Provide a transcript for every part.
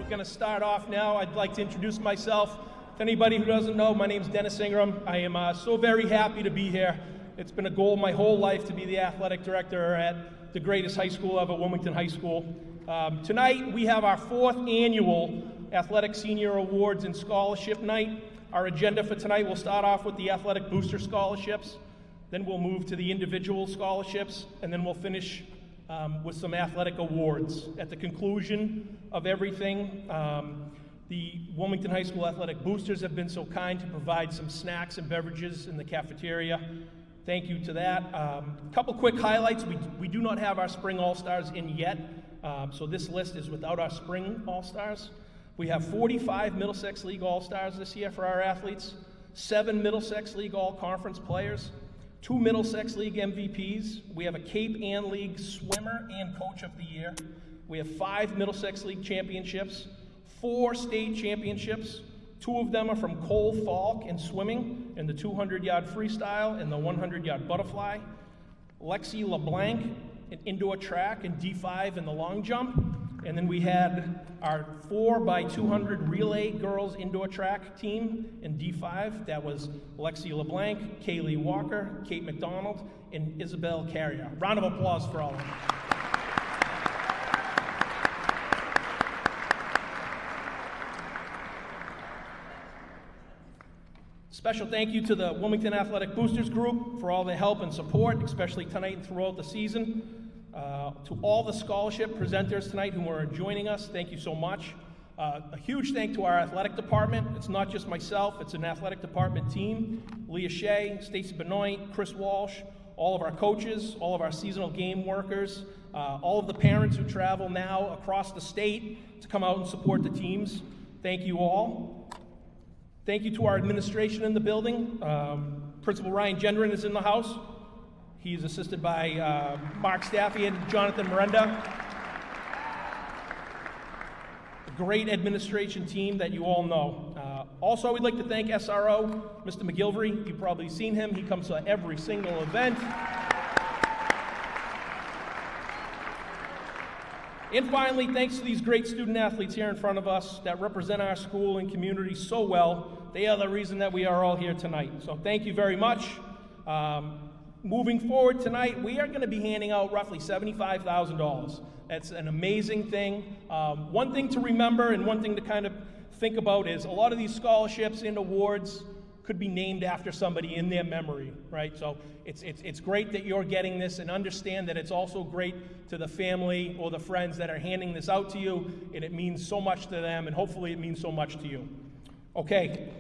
going to start off now. I'd like to introduce myself. To anybody who doesn't know, my name's Dennis Ingram. I am so very happy to be here. It's been a goal my whole life to be the athletic director at the greatest high school ever, Wilmington High School. Tonight, we have our 4th annual Athletic Senior Awards and Scholarship Night. Our agenda for tonight will start off with the Athletic Booster Scholarships, then we'll move to the individual scholarships, and then we'll finish with some athletic awards. At the conclusion of everything, the Wilmington High School Athletic Boosters have been so kind to provide some snacks and beverages in the cafeteria. Thank you to that. A couple quick highlights. We do not have our Spring All-Stars in yet, so this list is without our Spring All-Stars. We have 45 Middlesex League All-Stars this year for our athletes, 7 Middlesex League All-Conference players, 2 Middlesex League MVPs. We have a Cape Ann League Swimmer and Coach of the Year. We have 5 Middlesex League championships, 4 state championships. 2 of them are from Cole Falk in swimming, in the 200-yard freestyle and the 100-yard butterfly. Lexi LeBlanc in indoor track and D5 in the long jump. And then we had our 4x200 relay girls indoor track team in D5. That was Lexi LeBlanc, Kaylee Walker, Kate McDonald, and Isabel Carrier. Round of applause for all of them. Special thank you to the Wilmington Athletic Boosters Group for all their help and support, especially tonight and throughout the season. To all the scholarship presenters tonight who are joining us, thank you so much. A huge thank to our athletic department. It's not just myself, it's an athletic department team. Leah Shea, Stacy Benoit, Chris Walsh, all of our coaches, all of our seasonal game workers, all of the parents who travel now across the state to come out and support the teams. Thank you all. Thank you to our administration in the building. Principal Ryan Gendron is in the house. He's assisted by Mark Staffy and Jonathan Miranda. A great administration team that you all know. Also, we'd like to thank SRO, Mr. McGilvery. You've probably seen him. He comes to every single event. And finally, thanks to these great student athletes here in front of us that represent our school and community so well. They are the reason that we are all here tonight. So thank you very much. Moving forward tonight, we are going to be handing out roughly $75,000. That's an amazing thing. One thing to remember and one thing to kind of think about is a lot of these scholarships and awards could be named after somebody in their memory, right? So it's great that you're getting this, and understand that it's also great to the family or the friends that are handing this out to you, and it means so much to them, and hopefully it means so much to you. Okay.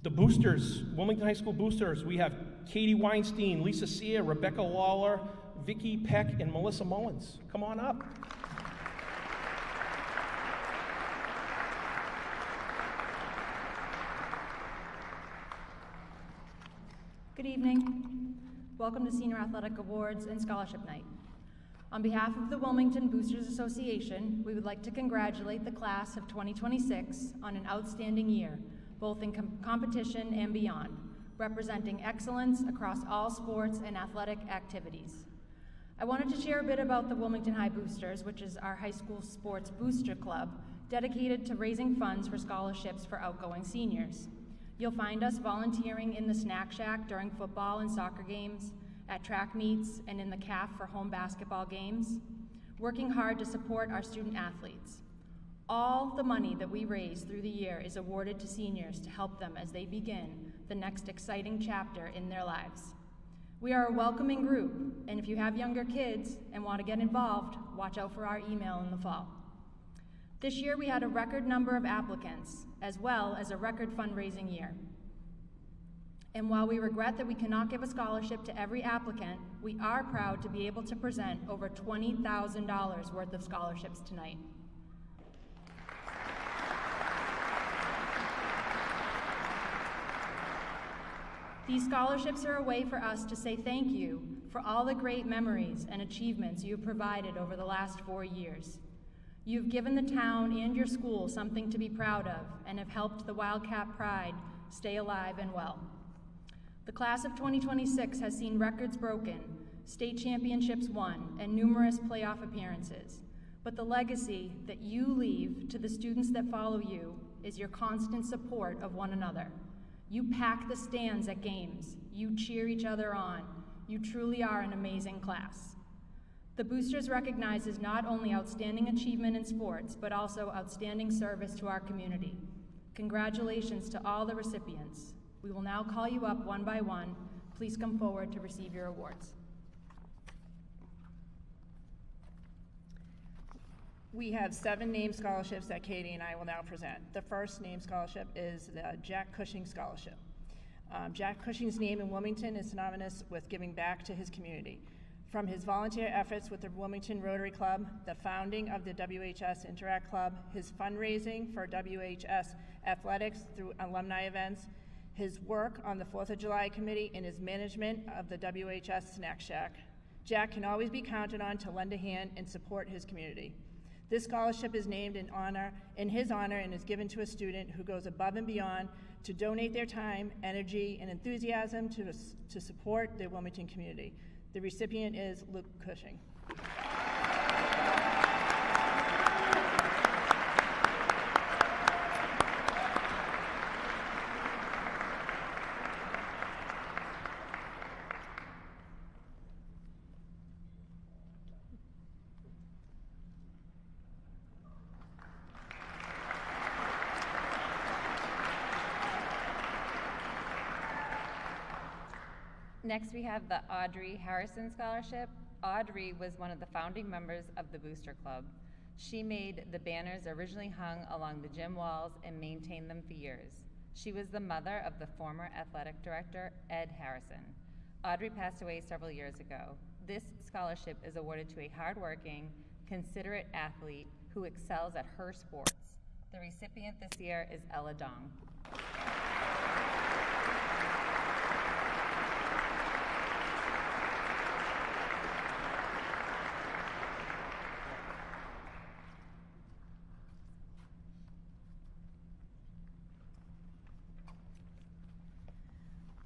The boosters, Wilmington High School boosters, we have Katie Weinstein, Lisa Sear, Rebecca Lawler, Vicki Peck, and Melissa Mullins. Come on up. Good evening. Welcome to Senior Athletic Awards and Scholarship Night. On behalf of the Wilmington Boosters Association, we would like to congratulate the class of 2026 on an outstanding year, both in competition and beyond, representing excellence across all sports and athletic activities. I wanted to share a bit about the Wilmington High Boosters, which is our high school sports booster club dedicated to raising funds for scholarships for outgoing seniors. You'll find us volunteering in the snack shack during football and soccer games, at track meets, and in the CAF for home basketball games, working hard to support our student athletes. All the money that we raise through the year is awarded to seniors to help them as they begin the next exciting chapter in their lives. We are a welcoming group, and if you have younger kids and want to get involved, watch out for our email in the fall. This year we had a record number of applicants, as well as a record fundraising year. And while we regret that we cannot give a scholarship to every applicant, we are proud to be able to present over $20,000 worth of scholarships tonight. These scholarships are a way for us to say thank you for all the great memories and achievements you've provided over the last 4 years. You've given the town and your school something to be proud of and have helped the Wildcat pride stay alive and well. The class of 2026 has seen records broken, state championships won, and numerous playoff appearances. But the legacy that you leave to the students that follow you is your constant support of one another. You pack the stands at games. You cheer each other on. You truly are an amazing class. The Boosters recognizes not only outstanding achievement in sports, but also outstanding service to our community. Congratulations to all the recipients. We will now call you up one by one. Please come forward to receive your awards. We have 7 named scholarships that Katie and I will now present. The first named scholarship is the Jack Cushing Scholarship. Jack Cushing's name in Wilmington is synonymous with giving back to his community. From his volunteer efforts with the Wilmington Rotary Club, the founding of the WHS Interact Club, his fundraising for WHS athletics through alumni events, his work on the 4th of July Committee, and his management of the WHS Snack Shack, Jack can always be counted on to lend a hand and support his community. This scholarship is named in his honor and is given to a student who goes above and beyond to donate their time, energy, and enthusiasm to support the Wilmington community. The recipient is Luke Cushing. Next, we have the Audrey Harrison Scholarship. Audrey was one of the founding members of the Booster Club. She made the banners originally hung along the gym walls and maintained them for years. She was the mother of the former athletic director, Ed Harrison. Audrey passed away several years ago. This scholarship is awarded to a hardworking, considerate athlete who excels at her sports. The recipient this year is Ella Dong.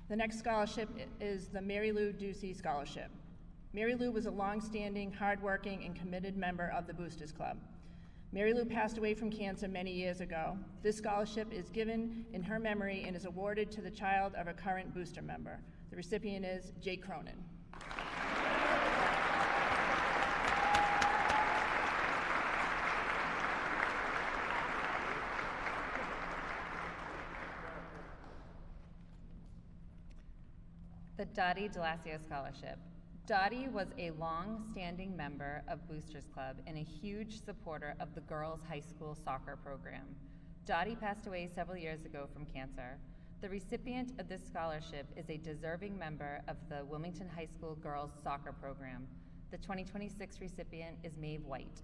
The next scholarship is the Mary Lou Ducey Scholarship. Mary Lou was a long-standing, hard-working, and committed member of the Boosters Club. Mary Lou passed away from cancer many years ago. This scholarship is given in her memory and is awarded to the child of a current Booster member. The recipient is Jake Cronin. The Dottie DeLassio Scholarship. Dottie was a long-standing member of Boosters Club and a huge supporter of the girls' high school soccer program. Dottie passed away several years ago from cancer. The recipient of this scholarship is a deserving member of the Wilmington High School girls' soccer program. The 2026 recipient is Maeve White.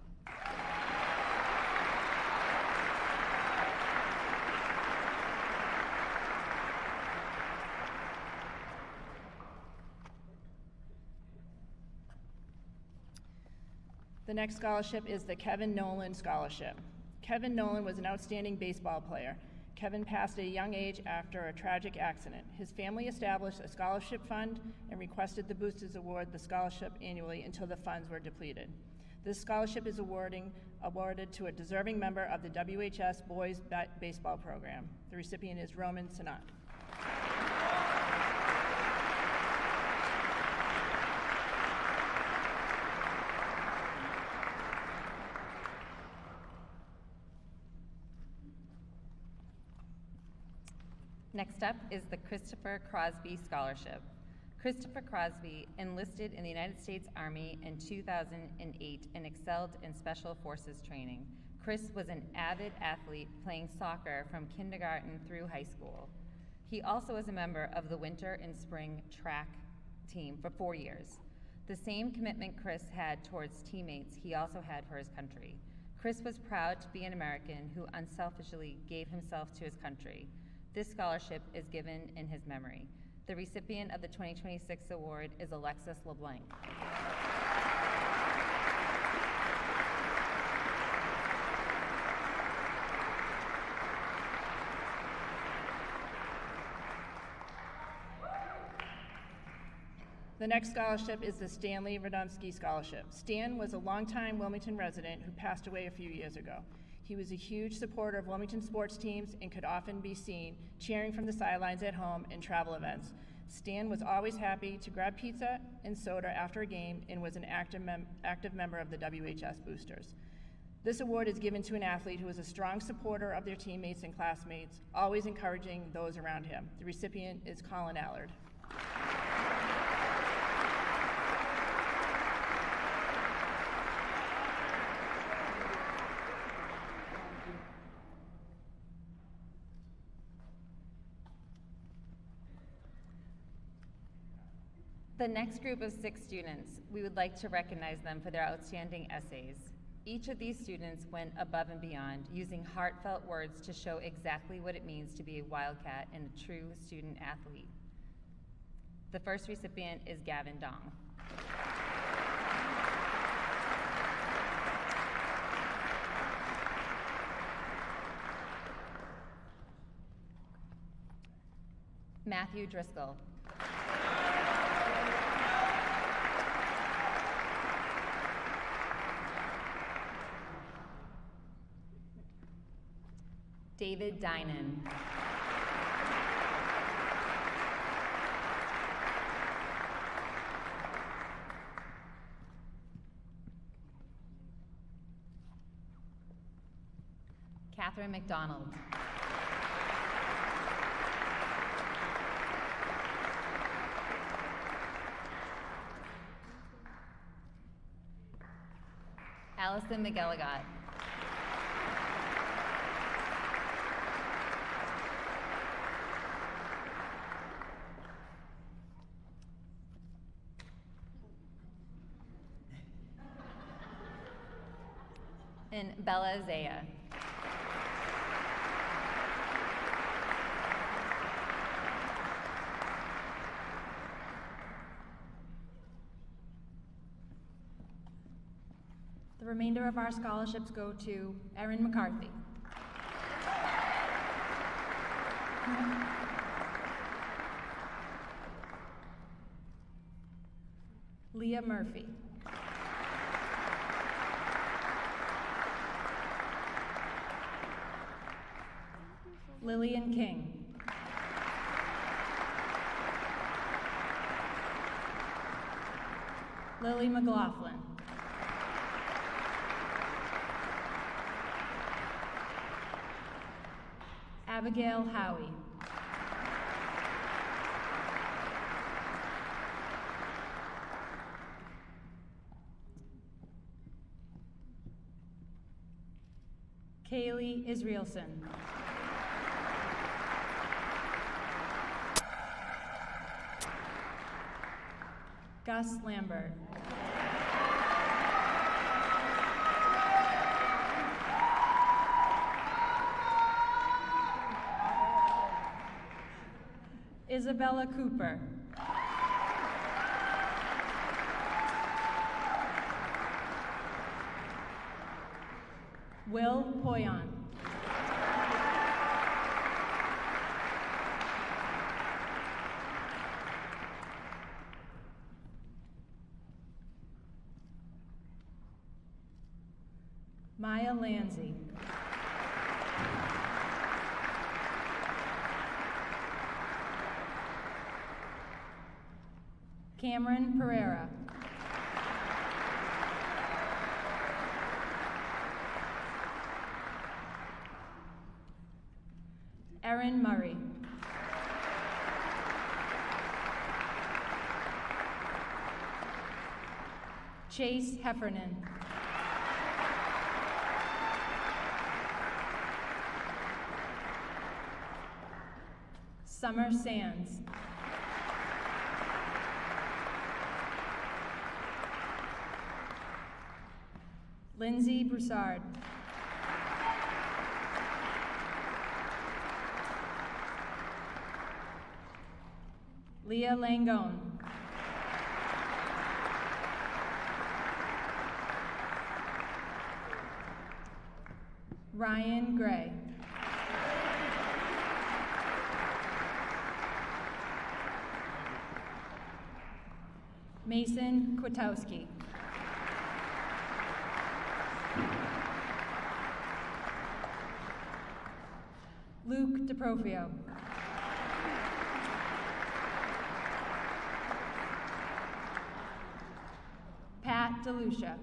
The next scholarship is the Kevin Nolan Scholarship. Kevin Nolan was an outstanding baseball player. Kevin passed at a young age after a tragic accident. His family established a scholarship fund and requested the Boosters award the scholarship annually until the funds were depleted. This scholarship is awarded to a deserving member of the WHS boys baseball program. The recipient is Roman Sinat. Next up is the Christopher Crosby Scholarship. Christopher Crosby enlisted in the United States Army in 2008 and excelled in Special Forces training. Chris was an avid athlete playing soccer from kindergarten through high school. He also was a member of the winter and spring track team for 4 years. The same commitment Chris had towards teammates he also had for his country. Chris was proud to be an American who unselfishly gave himself to his country. This scholarship is given in his memory. The recipient of the 2026 award is Alexis LeBlanc. The next scholarship is the Stanley Radomski Scholarship. Stan was a longtime Wilmington resident who passed away a few years ago. He was a huge supporter of Wilmington sports teams and could often be seen cheering from the sidelines at home and travel events. Stan was always happy to grab pizza and soda after a game and was an active member of the WHS Boosters. This award is given to an athlete who is a strong supporter of their teammates and classmates, always encouraging those around him. The recipient is Colin Allard. The next group of 6 students, we would like to recognize them for their outstanding essays. Each of these students went above and beyond, using heartfelt words to show exactly what it means to be a Wildcat and a true student athlete. The first recipient is Gavin Dong. Matthew Driscoll. David Dinan. Catherine McDonald. Allison McGilligot. And Bella Zaya. The remainder of our scholarships go to Erin McCarthy, Leah Murphy, Lillian King, Lily McLaughlin, Abigail Howie, Kaylee Israelson, Gus Lambert, Isabella Cooper, Will Poyon, Maya Lanzi, Cameron Pereira, Erin Murray, Chase Heffernan, Summer Sands, Lindsay Broussard, Leah Langone, Ryan Gray, Mason Kwitowski. Luke DeProfio. Pat DeLucia.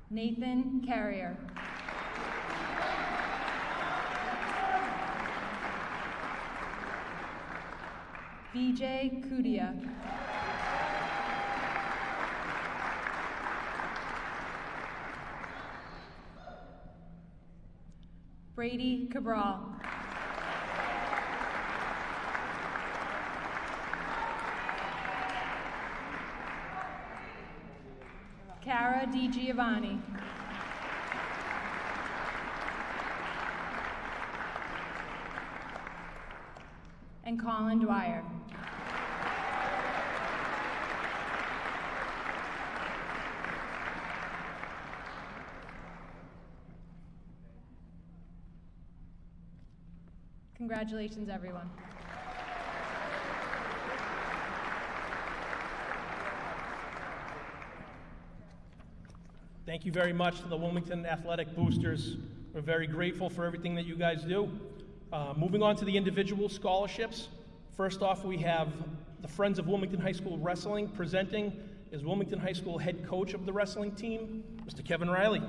Nathan Carrier. Vijay Kudia. Brady Cabral. Cara Di Giovanni. And Colin Dwyer. Congratulations, everyone. Thank you very much to the Wilmington Athletic Boosters. We're very grateful for everything that you guys do. Moving on to the individual scholarships. First off, we have the Friends of Wilmington High School Wrestling. Presenting is Wilmington High School head coach of the wrestling team, Mr. Kevin Riley.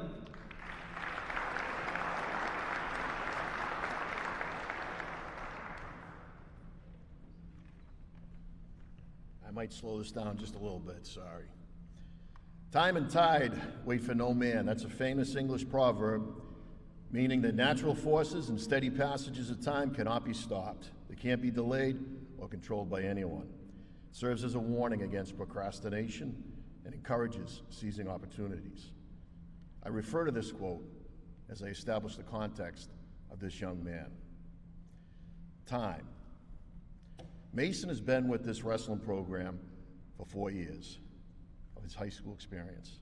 I might slow this down just a little bit, sorry. Time and tide wait for no man. That's a famous English proverb, meaning that natural forces and steady passages of time cannot be stopped. They can't be delayed or controlled by anyone. It serves as a warning against procrastination and encourages seizing opportunities. I refer to this quote as I establish the context of this young man. Time. Mason has been with this wrestling program for 4 years of his high school experience.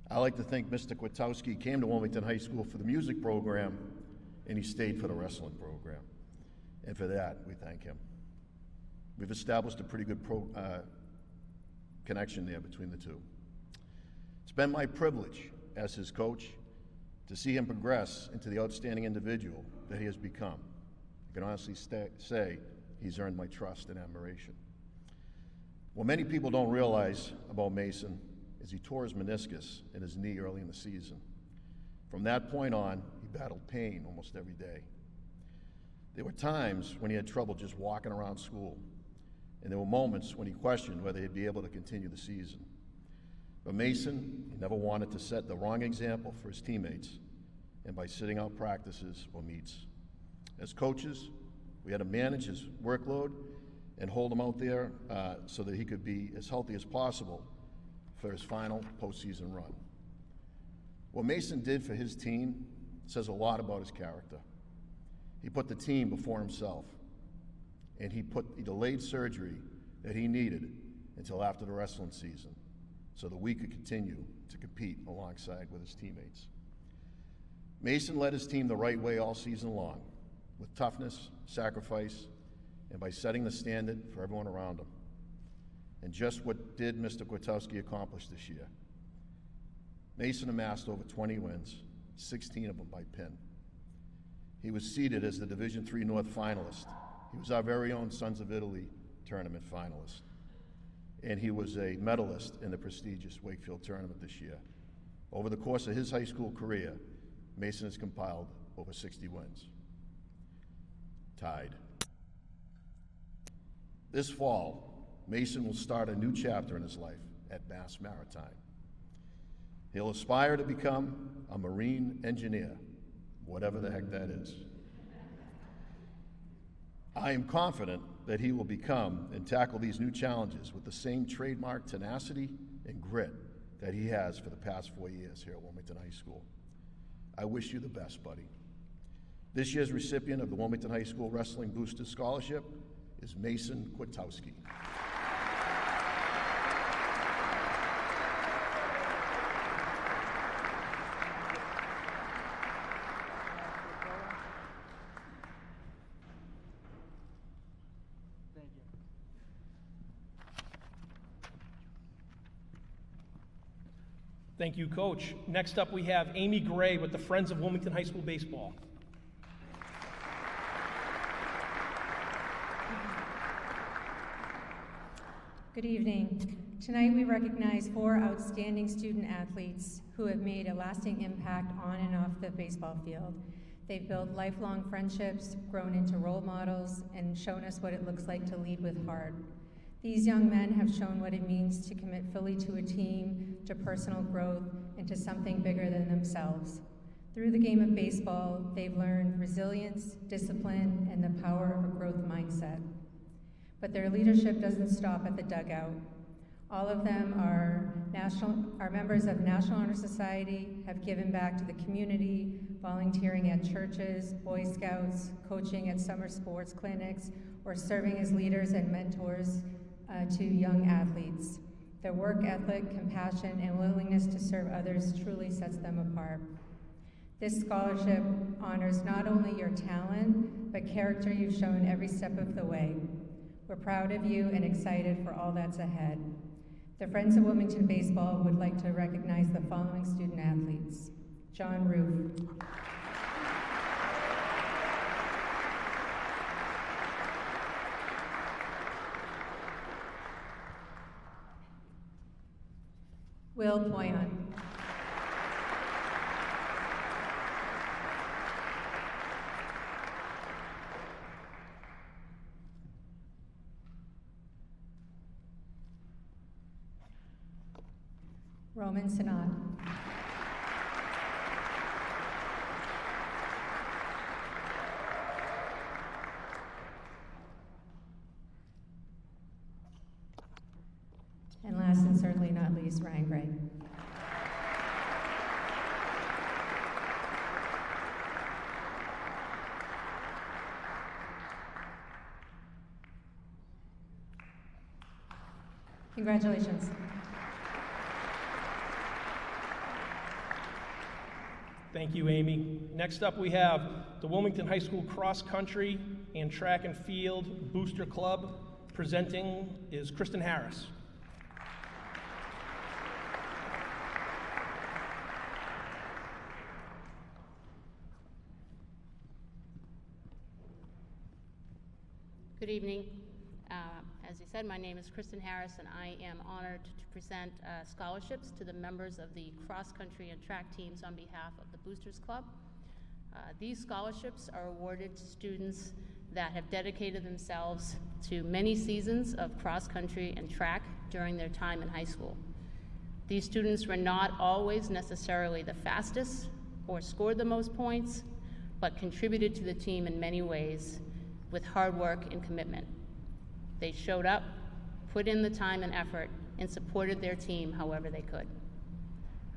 I like to think Mr. Kwitowski came to Wilmington High School for the music program, and he stayed for the wrestling program. And for that, we thank him. We've established a pretty good connection there between the two. It's been my privilege as his coach to see him progress into the outstanding individual that he has become. I can honestly say he's earned my trust and admiration. What many people don't realize about Mason is he tore his meniscus in his knee early in the season. From that point on, he battled pain almost every day. There were times when he had trouble just walking around school, and there were moments when he questioned whether he'd be able to continue the season. But Mason, he never wanted to set the wrong example for his teammates, and by sitting out practices or meets. As coaches, we had to manage his workload and hold him out there so that he could be as healthy as possible for his final postseason run. What Mason did for his team says a lot about his character. He put the team before himself, and he delayed surgery that he needed until after the wrestling season so that we could continue to compete alongside with his teammates. Mason led his team the right way all season long, with toughness, sacrifice, and by setting the standard for everyone around him. And just what did Mr. Kwitowski accomplish this year? Mason amassed over 20 wins, 16 of them by pin. He was seeded as the Division III North finalist. He was our very own Sons of Italy tournament finalist. And he was a medalist in the prestigious Wakefield tournament this year. Over the course of his high school career, Mason has compiled over 60 wins. Tied. This fall, Mason will start a new chapter in his life at Mass Maritime. He'll aspire to become a marine engineer, whatever the heck that is. I am confident that he will become and tackle these new challenges with the same trademark tenacity and grit that he has for the past 4 years here at Wilmington High School. I wish you the best, buddy. This year's recipient of the Wilmington High School Wrestling Booster Scholarship is Mason Kwitowski. Thank you, Coach. Next up, we have Amy Gray with the Friends of Wilmington High School Baseball. Good evening. Tonight we recognize 4 outstanding student athletes who have made a lasting impact on and off the baseball field. They've built lifelong friendships, grown into role models, and shown us what it looks like to lead with heart. These young men have shown what it means to commit fully to a team, to personal growth, and to something bigger than themselves. Through the game of baseball, they've learned resilience, discipline, and the power of a growth mindset. But their leadership doesn't stop at the dugout. All of them are members of National Honor Society, have given back to the community, volunteering at churches, Boy Scouts, coaching at summer sports clinics, or serving as leaders and mentors to young athletes. Their work ethic, compassion, and willingness to serve others truly sets them apart. This scholarship honors not only your talent, but character you've shown every step of the way. We're proud of you and excited for all that's ahead. The Friends of Wilmington Baseball would like to recognize the following student athletes. John Roof. Will Poyon. Roman Sinat. And last and certainly not least, Ryan Gray. Congratulations. Thank you, Amy. Next up, we have the Wilmington High School Cross Country and Track and Field Booster Club. Presenting is Kristen Harris. Good evening. As you said, my name is Kristen Harris, and I am honored to present scholarships to the members of the cross country and track teams on behalf of the Boosters Club. These scholarships are awarded to students that have dedicated themselves to many seasons of cross country and track during their time in high school. These students were not always necessarily the fastest or scored the most points, but contributed to the team in many ways with hard work and commitment. They showed up, put in the time and effort, and supported their team however they could.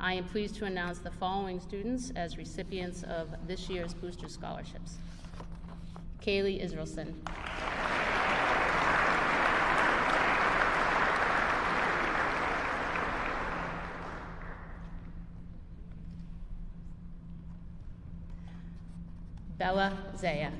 I am pleased to announce the following students as recipients of this year's Booster Scholarships. Kaylee Israelson. Bella Zaya.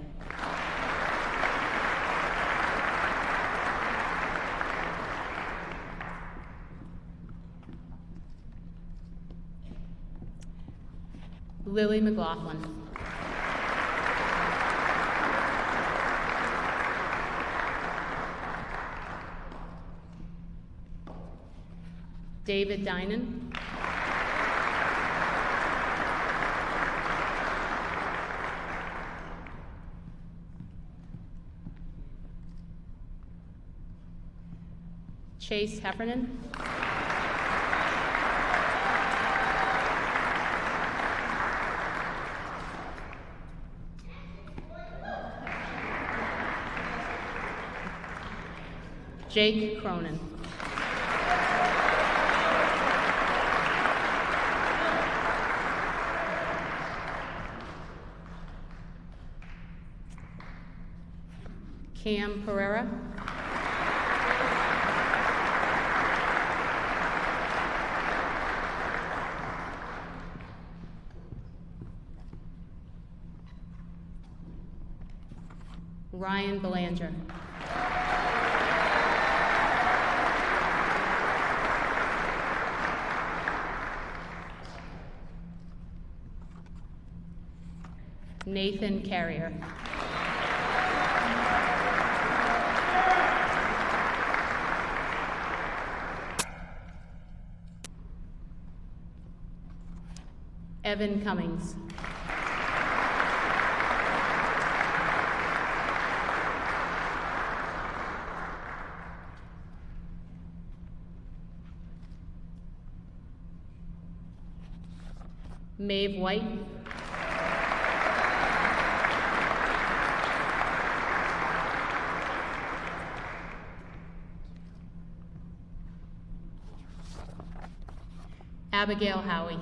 Lily McLaughlin. David Dinan. Chase Heffernan. Jake Cronin. Cam Pereira. Ryan Belanger. Nathan Carrier. Evan Cummings. Maeve White. Abigail Howie.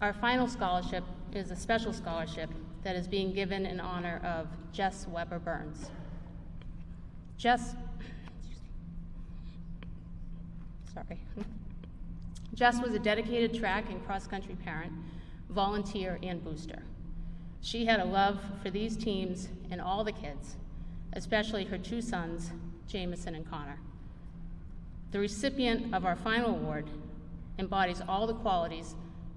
Our final scholarship is a special scholarship that is being given in honor of Jess Weber Burns. Jess was a dedicated track and cross-country parent, volunteer, and booster. She had a love for these teams and all the kids, especially her two sons, Jameson and Connor. The recipient of our final award embodies all the qualities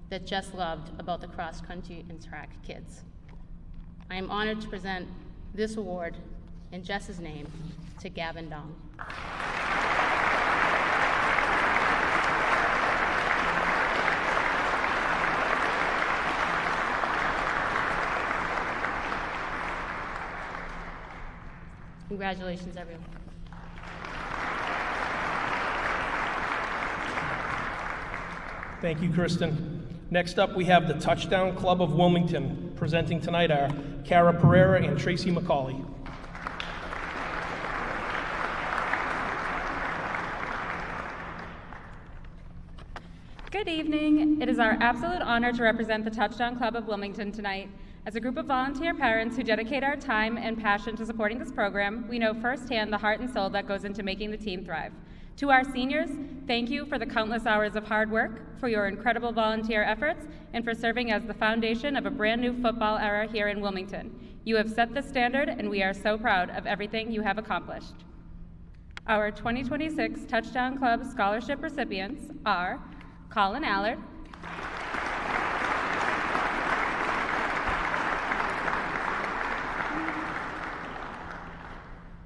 that Jess loved about the cross-country and track kids. I am honored to present this award in Jess's name to Gavin Dong. Congratulations, everyone. Thank you, Kristen. Next up, we have the Touchdown Club of Wilmington. Presenting tonight are Cara Pereira and Tracy McCauley. Good evening. It is our absolute honor to represent the Touchdown Club of Wilmington tonight. As a group of volunteer parents who dedicate our time and passion to supporting this program, we know firsthand the heart and soul that goes into making the team thrive. To our seniors, thank you for the countless hours of hard work, for your incredible volunteer efforts, and for serving as the foundation of a brand new football era here in Wilmington. You have set the standard, and we are so proud of everything you have accomplished. Our 2026 Touchdown Club scholarship recipients are Colin Allard,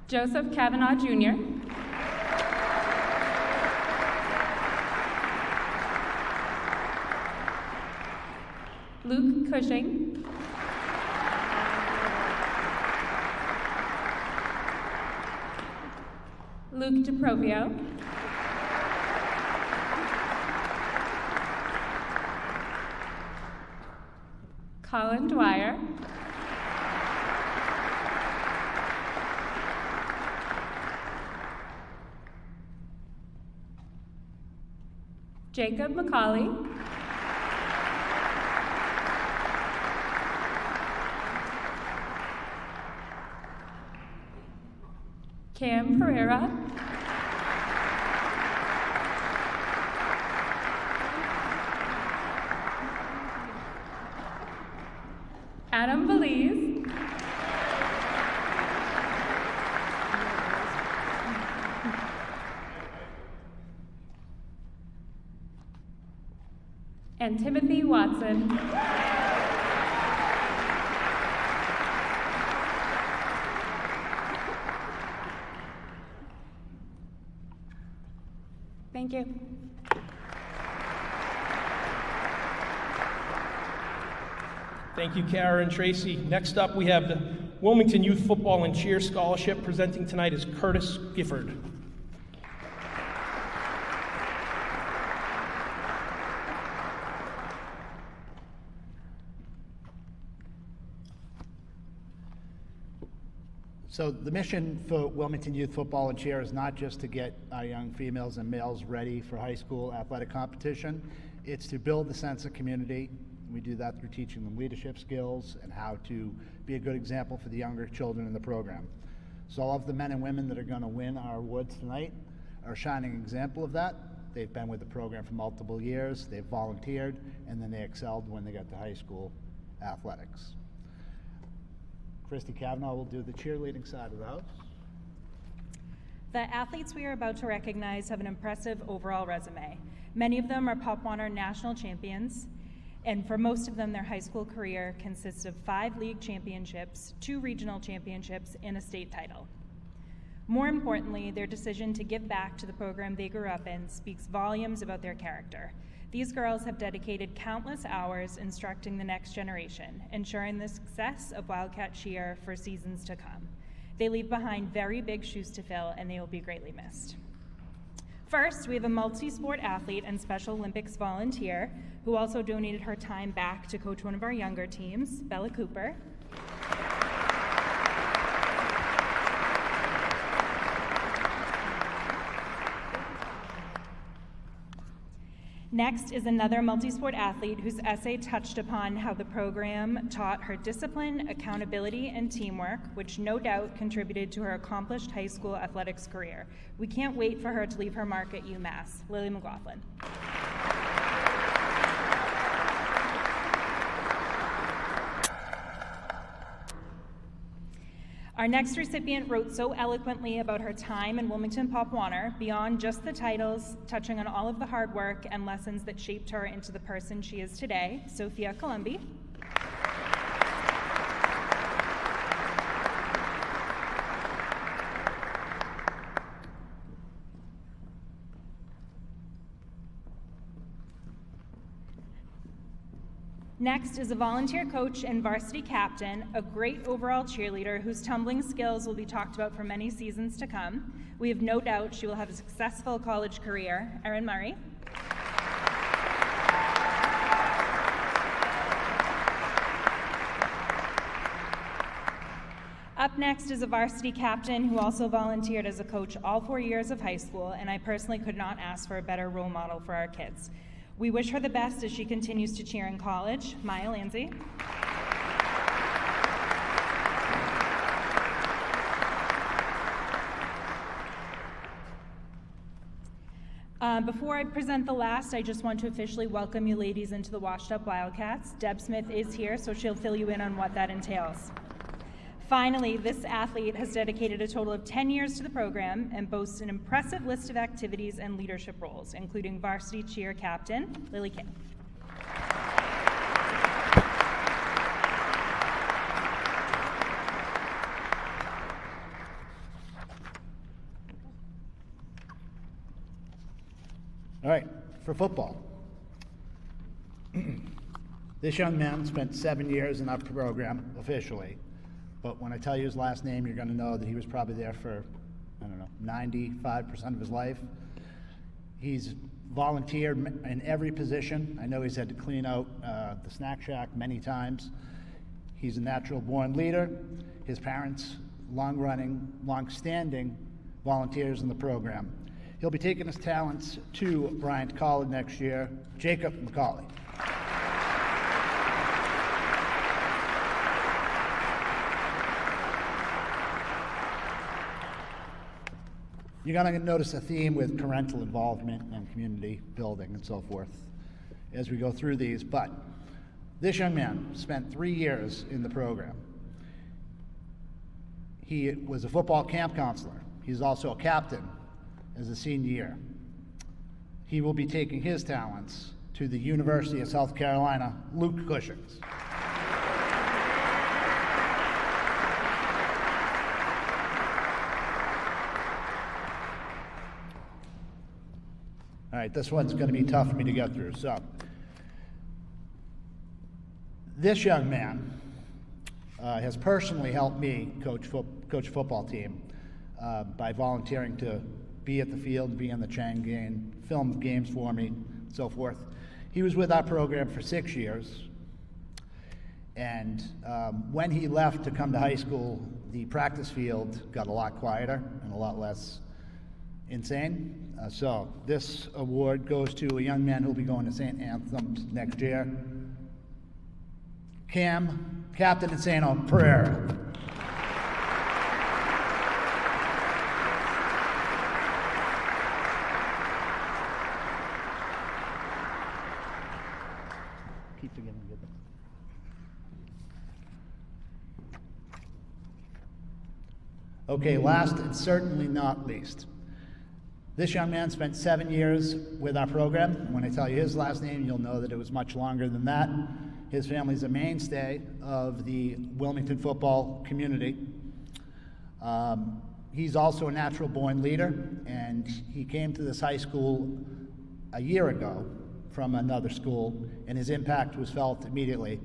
Joseph Kavanaugh Jr., Luke Cushing, Luke DeProvio, Colin Dwyer, Jacob McCauley, Cam Pereira, Adam Belize, and Timothy Watson. Thank you. Thank you, Cara and Tracy. Next up, we have the Wilmington Youth Football and Cheer Scholarship. Presenting tonight is Curtis Gifford. So the mission for Wilmington Youth Football and Cheer is not just to get our young females and males ready for high school athletic competition. It's to build a sense of community. We do that through teaching them leadership skills and how to be a good example for the younger children in the program. So all of the men and women that are going to win our awards tonight are a shining example of that. They've been with the program for multiple years, they've volunteered, and then they excelled when they got to high school athletics. Christy Kavanaugh will do the cheerleading side of the house. The athletes we are about to recognize have an impressive overall resume. Many of them are Pop Warner national champions, and for most of them, their high school career consists of 5 league championships, 2 regional championships, and a state title. More importantly, their decision to give back to the program they grew up in speaks volumes about their character. These girls have dedicated countless hours instructing the next generation, ensuring the success of Wildcat cheer for seasons to come. They leave behind very big shoes to fill, and they will be greatly missed. First, we have a multi-sport athlete and Special Olympics volunteer who also donated her time back to coach one of our younger teams, Bella Cooper. Next is another multi-sport athlete whose essay touched upon how the program taught her discipline, accountability, and teamwork, which no doubt contributed to her accomplished high school athletics career. We can't wait for her to leave her mark at UMass. Lily McLaughlin. Our next recipient wrote so eloquently about her time in Wilmington Pop Warner, beyond just the titles, touching on all of the hard work and lessons that shaped her into the person she is today, Sophia Columbi. Next is a volunteer coach and varsity captain, a great overall cheerleader whose tumbling skills will be talked about for many seasons to come. We have no doubt she will have a successful college career. Erin Murray. Up next is a varsity captain who also volunteered as a coach all 4 years of high school, and I personally could not ask for a better role model for our kids. We wish her the best as she continues to cheer in college. Maya Lanzi. Before I present the last, I just want to officially welcome you ladies into the Washed Up Wildcats. Deb Smith is here, so she'll fill you in on what that entails. Finally, this athlete has dedicated a total of 10 years to the program and boasts an impressive list of activities and leadership roles, including varsity cheer captain, Lily Kim. All right, for football. This young man spent 7 years in our program officially. But when I tell you his last name, you're going to know that he was probably there for, 95% of his life. He's volunteered in every position. I know he's had to clean out the snack shack many times. He's a natural-born leader. His parents, long-standing volunteers in the program. He'll be taking his talents to Bryant College next year, Jacob McCauley. You're going to notice a theme with parental involvement and community building and so forth as we go through these, but this young man spent 3 years in the program. He was a football camp counselor. He's also a captain as a senior year. He will be taking his talents to the University of South Carolina, Luke Cushings. All right, this one's going to be tough for me to get through. So, this young man has personally helped me coach football team by volunteering to be at the field, be in the Chang game, film games for me, and so forth. He was with our program for 6 years, and when he left to come to high school, the practice field got a lot quieter and a lot less insane. So this award goes to a young man who'll be going to St. Anthem's next year. Cam, captain at St. Pereira. Keep forgetting to get them. Okay, last and certainly not least. This young man spent 7 years with our program. When I tell you his last name, you'll know that it was much longer than that. His family's a mainstay of the Wilmington football community. He's also a natural-born leader, and he came to this high school a year ago from another school, and his impact was felt immediately.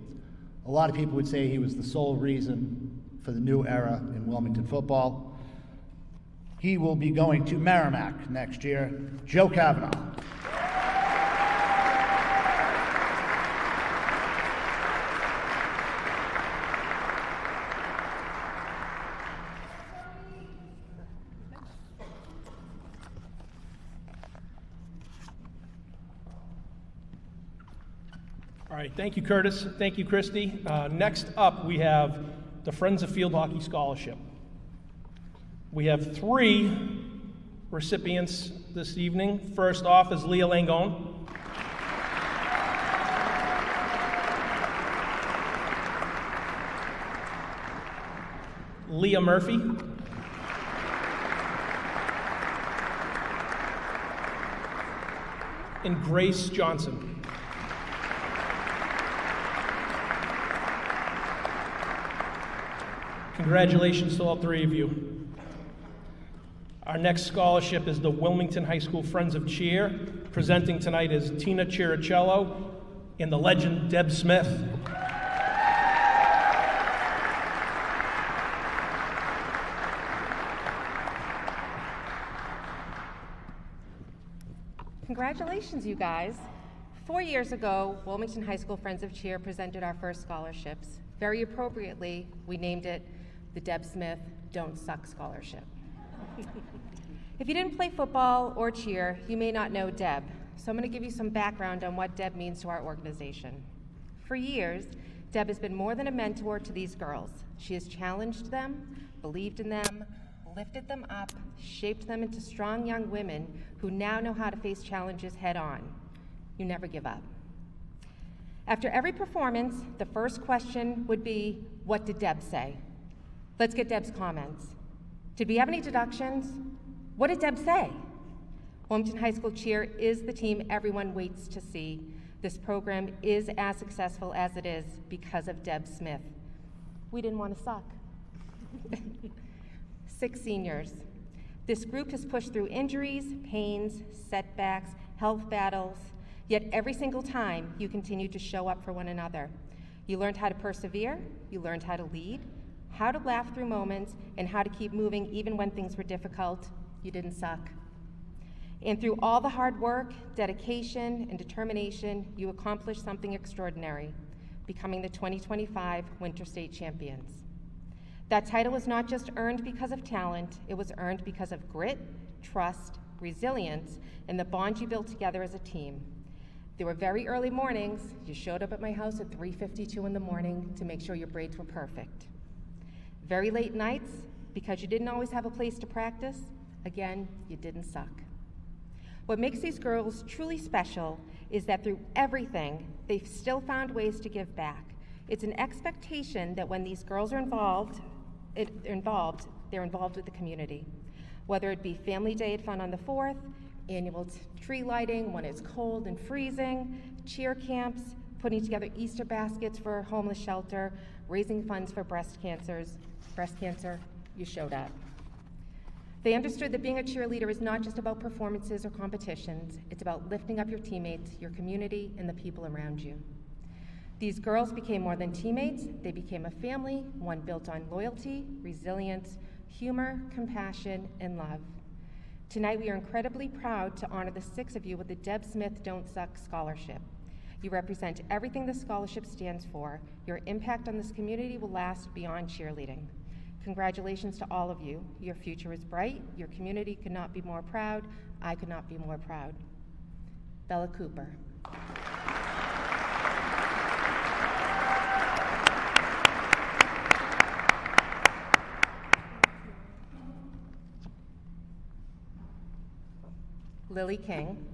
A lot of people would say he was the sole reason for the new era in Wilmington football. He will be going to Merrimack next year. Joe Kavanaugh. All right, thank you, Curtis. Thank you, Christy. Next up, we have the Friends of Field Hockey Scholarship. We have 3 recipients this evening. First off is Leah Langone. Leah Murphy. And Grace Johnson. Congratulations to all 3 of you. Our next scholarship is the Wilmington High School Friends of Cheer. Presenting tonight is Tina Chiricello and the legend Deb Smith. Congratulations, you guys. 4 years ago, Wilmington High School Friends of Cheer presented our first scholarships. Very appropriately, we named it the Deb Smith Don't Suck Scholarship. If you didn't play football or cheer, you may not know Deb, so I'm going to give you some background on what Deb means to our organization. For years, Deb has been more than a mentor to these girls. She has challenged them, believed in them, lifted them up, shaped them into strong young women who now know how to face challenges head on. You never give up. After every performance, the first question would be, what did Deb say? Let's get Deb's comments. Did we have any deductions? What did Deb say? Wilmington High School Cheer is the team everyone waits to see. This program is as successful as it is because of Deb Smith. We didn't want to suck. 6 seniors. This group has pushed through injuries, pains, setbacks, health battles, yet every single time you continued to show up for one another. You learned how to persevere, you learned how to lead, how to laugh through moments, and how to keep moving even when things were difficult. You didn't suck. And through all the hard work, dedication, and determination, you accomplished something extraordinary, becoming the 2025 Winter State Champions. That title was not just earned because of talent, it was earned because of grit, trust, resilience, and the bond you built together as a team. There were very early mornings. You showed up at my house at 3:52 in the morning to make sure your braids were perfect. Very late nights, because you didn't always have a place to practice. Again, you didn't suck. What makes these girls truly special is that through everything, they've still found ways to give back. It's an expectation that when these girls are involved with the community. Whether it be Family Day at Fun on the 4th, annual tree lighting when it's cold and freezing, cheer camps, putting together Easter baskets for a homeless shelter, raising funds for breast cancer, you showed up. They understood that being a cheerleader is not just about performances or competitions, it's about lifting up your teammates, your community, and the people around you. These girls became more than teammates, they became a family, one built on loyalty, resilience, humor, compassion, and love. Tonight we are incredibly proud to honor the 6 of you with the Deb Smith Don't Suck Scholarship. You represent everything the scholarship stands for. Your impact on this community will last beyond cheerleading. Congratulations to all of you. Your future is bright. Your community could not be more proud. I could not be more proud. Bella Cooper. Lily King.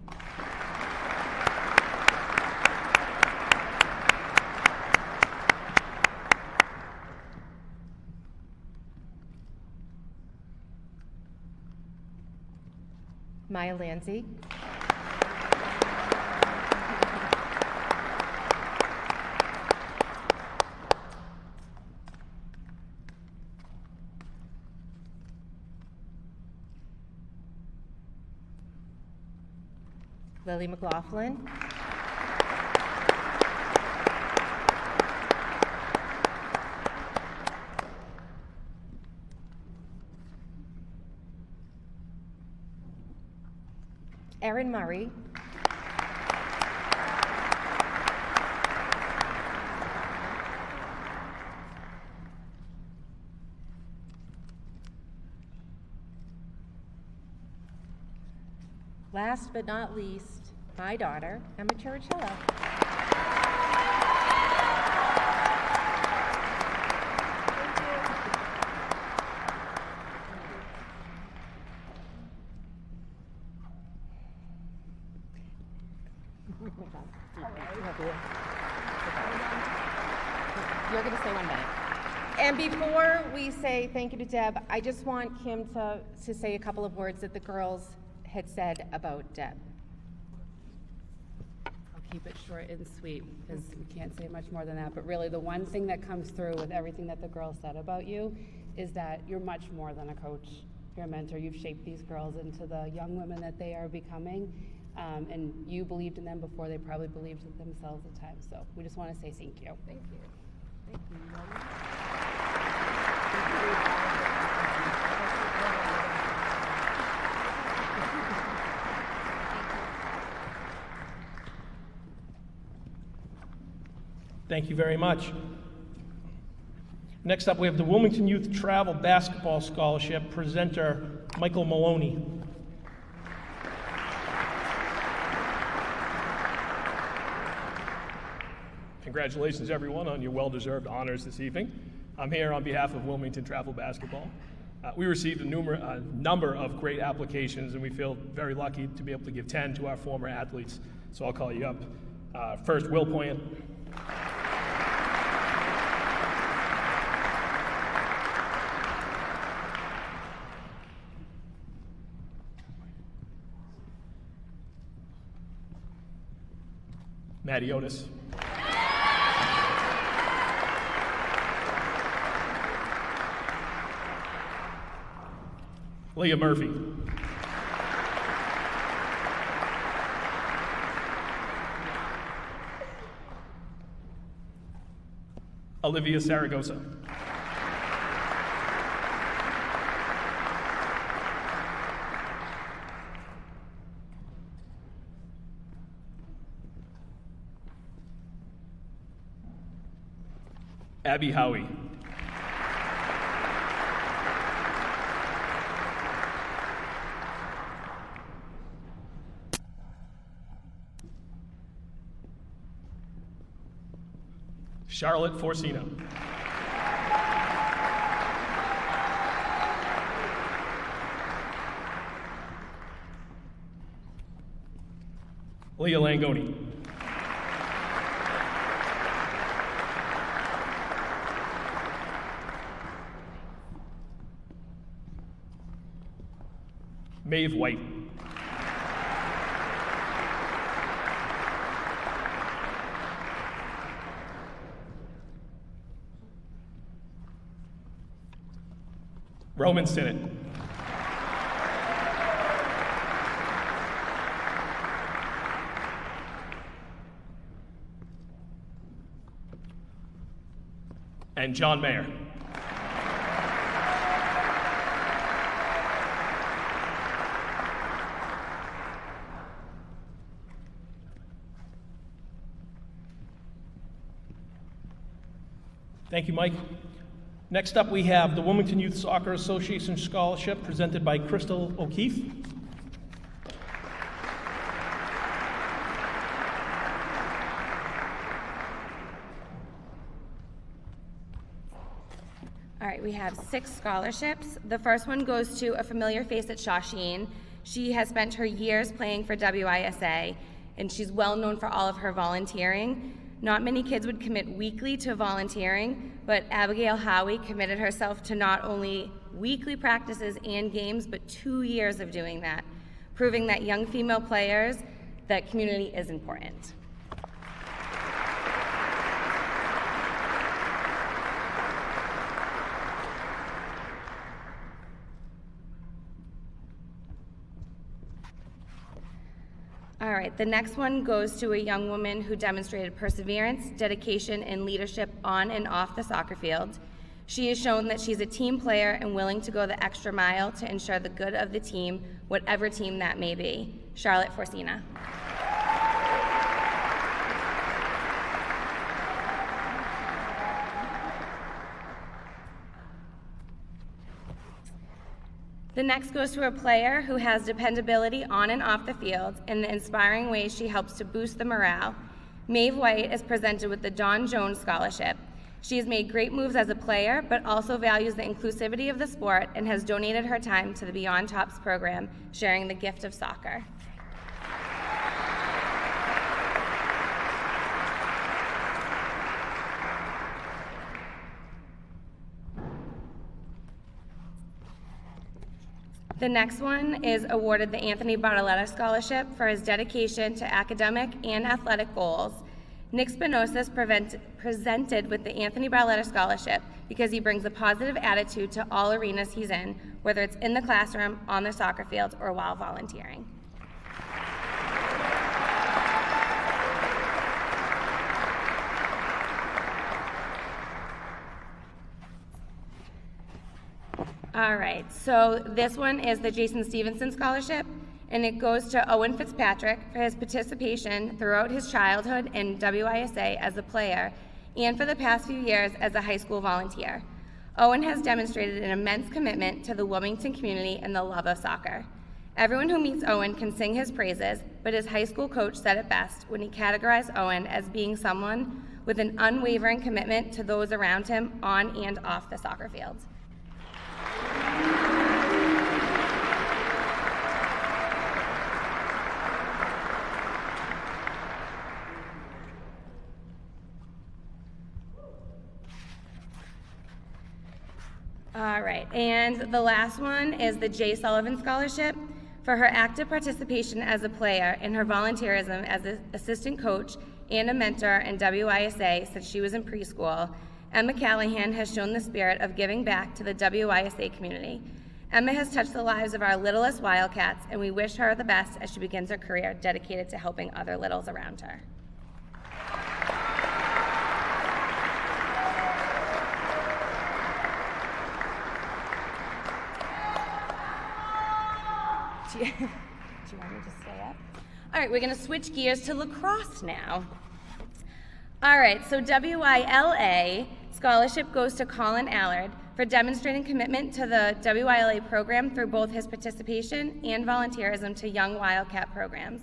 Maya Lanzi, Lily McLaughlin, Erin Murray, last but not least, my daughter, Emma Chiricello. You're going to say 1 minute. And before we say thank you to Deb, I just want Kim to say a couple of words that the girls had said about Deb. I'll keep it short and sweet because we can't say much more than that. But really, the one thing that comes through with everything that the girls said about you is that you're much more than a coach. You're a mentor. You've shaped these girls into the young women that they are becoming. And you believed in them before they probably believed in themselves at times. So we just want to say thank you. Thank you. Thank you. Thank you very much. Next up, we have the Wilmington Youth Travel Basketball Scholarship presenter, Michael Maloney. Congratulations, everyone, on your well-deserved honors this evening. I'm here on behalf of Wilmington Travel Basketball. We received a number of great applications, and we feel very lucky to be able to give 10 to our former athletes. So I'll call you up. First, Will Poyant. Maddie Otis. Leah Murphy. Olivia Saragosa. Abby Howie. Charlotte Forcino. Leah Langoni. Maeve White. Roman Sinnott. And John Mayer. Thank you, Mike. Next up, we have the Wilmington Youth Soccer Association Scholarship presented by Crystal O'Keefe. All right, we have 6 scholarships. The first one goes to a familiar face at Shawsheen. She has spent her years playing for WISA, and she's well known for all of her volunteering. Not many kids would commit weekly to volunteering, but Abigail Howie committed herself to not only weekly practices and games, but 2 years of doing that. proving that young female players, that community is important. All right, the next one goes to a young woman who demonstrated perseverance, dedication, and leadership on and off the soccer field. She has shown that she's a team player and willing to go the extra mile to ensure the good of the team, whatever team that may be. Charlotte Forcina. The next goes to a player who has dependability on and off the field and the inspiring ways she helps to boost the morale. Maeve White is presented with the Don Jones Scholarship. She has made great moves as a player, but also values the inclusivity of the sport and has donated her time to the Beyond Tops program, sharing the gift of soccer. The next one is awarded the Anthony Bartoletta Scholarship for his dedication to academic and athletic goals. Nick Spinoza is presented with the Anthony Bartoletta Scholarship because he brings a positive attitude to all arenas he's in, whether it's in the classroom, on the soccer field, or while volunteering. All right, so this one is the Jason Stevenson Scholarship, and it goes to Owen Fitzpatrick for his participation throughout his childhood in WISA as a player and for the past few years as a high school volunteer. Owen has demonstrated an immense commitment to the Wilmington community and the love of soccer. Everyone who meets Owen can sing his praises, but his high school coach said it best when he categorized Owen as being someone with an unwavering commitment to those around him on and off the soccer field. All right, and the last one is the Jay Sullivan Scholarship for her active participation as a player and her volunteerism as an assistant coach and a mentor in WISA since she was in preschool. Emma Callahan has shown the spirit of giving back to the WISA community. Emma has touched the lives of our littlest Wildcats, and we wish her the best as she begins her career dedicated to helping other littles around her. Do you want me to stay up? All right, we're going to switch gears to lacrosse now. All right, so WILA scholarship goes to Colin Allard for demonstrating commitment to the WILA program through both his participation and volunteerism to young Wildcat programs.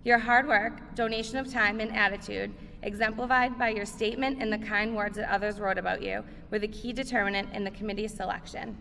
Your hard work, donation of time, and attitude, exemplified by your statement and the kind words that others wrote about you, were the key determinant in the committee's selection.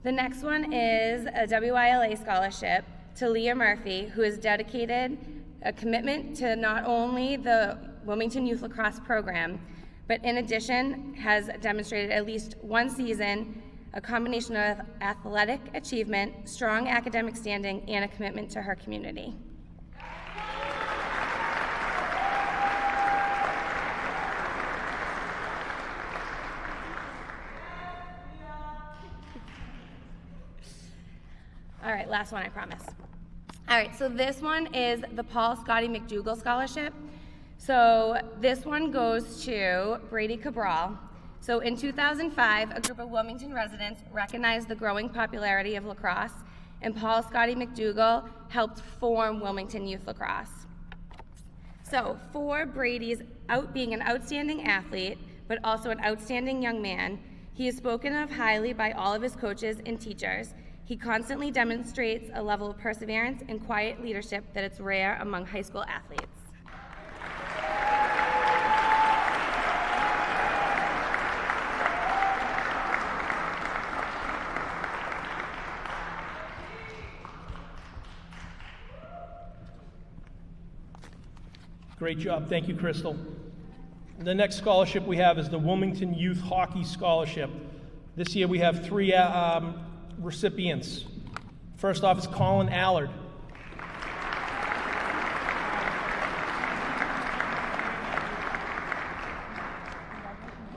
The next one is a WILA scholarship to Leah Murphy, who has dedicated a commitment to not only the Wilmington Youth Lacrosse program, but in addition has demonstrated at least one season, a combination of athletic achievement, strong academic standing, and a commitment to her community. All right, last one, I promise. All right, so this one is the Paul Scotty McDougall Scholarship. So this one goes to Brady Cabral. So in 2005, a group of Wilmington residents recognized the growing popularity of lacrosse, and Paul Scotty McDougall helped form Wilmington Youth Lacrosse. So for Brady's being an outstanding athlete, but also an outstanding young man, he is spoken of highly by all of his coaches and teachers. He constantly demonstrates a level of perseverance and quiet leadership that is rare among high school athletes. Great job. Thank you, Crystal. The next scholarship we have is the Wilmington Youth Hockey Scholarship. This year we have 3 recipients. First off is Colin Allard.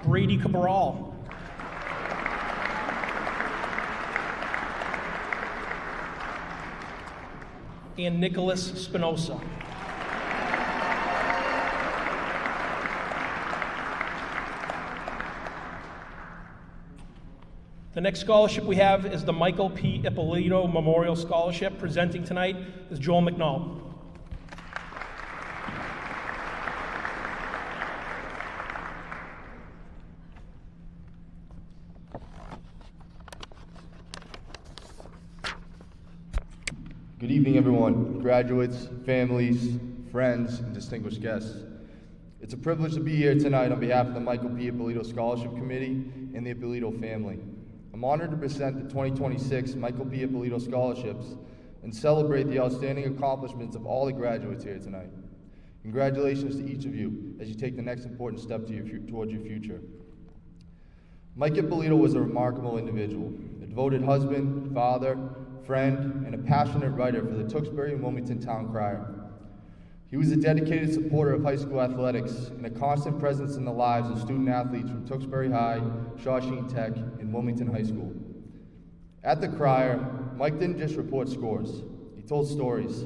Brady Cabral. And Nicholas Spinoza. The next scholarship we have is the Michael P. Ippolito Memorial Scholarship. Presenting tonight is Joel McNall. Good evening, everyone, graduates, families, friends, and distinguished guests. It's a privilege to be here tonight on behalf of the Michael P. Ippolito Scholarship Committee and the Ippolito family. I'm honored to present the 2026 Michael P. Ippolito Scholarships and celebrate the outstanding accomplishments of all the graduates here tonight. Congratulations to each of you as you take the next important step towards your future. Mike Ippolito was a remarkable individual, a devoted husband, father, friend, and a passionate writer for the Tewksbury and Wilmington Town Crier. He was a dedicated supporter of high school athletics and a constant presence in the lives of student athletes from Tewksbury High, Shawshene Tech, and Wilmington High School. At the Crier, Mike didn't just report scores, he told stories.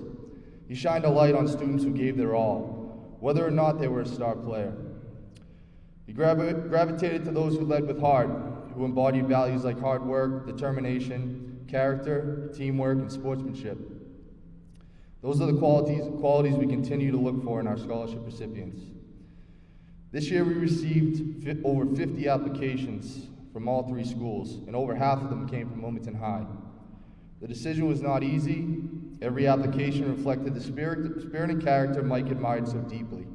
He shined a light on students who gave their all, whether or not they were a star player. He gravitated to those who led with heart, who embodied values like hard work, determination, character, teamwork, and sportsmanship. Those are the qualities we continue to look for in our scholarship recipients. This year we received over 50 applications from all 3 schools, and over half of them came from Wilmington High. The decision was not easy. Every application reflected the spirit and character Mike admired so deeply.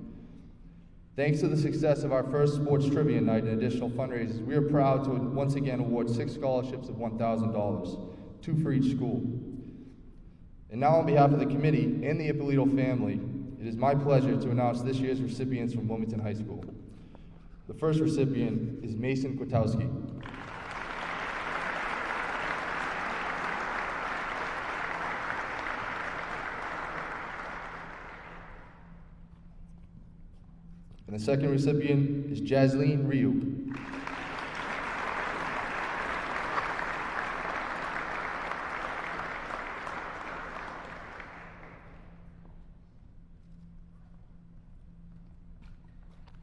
Thanks to the success of our first sports trivia night and additional fundraisers, we are proud to once again award 6 scholarships of $1,000, 2 for each school. And now on behalf of the committee and the Ippolito family, it is my pleasure to announce this year's recipients from Wilmington High School. The first recipient is Mason Kwiatkowski. And the second recipient is Jasleen Ryu.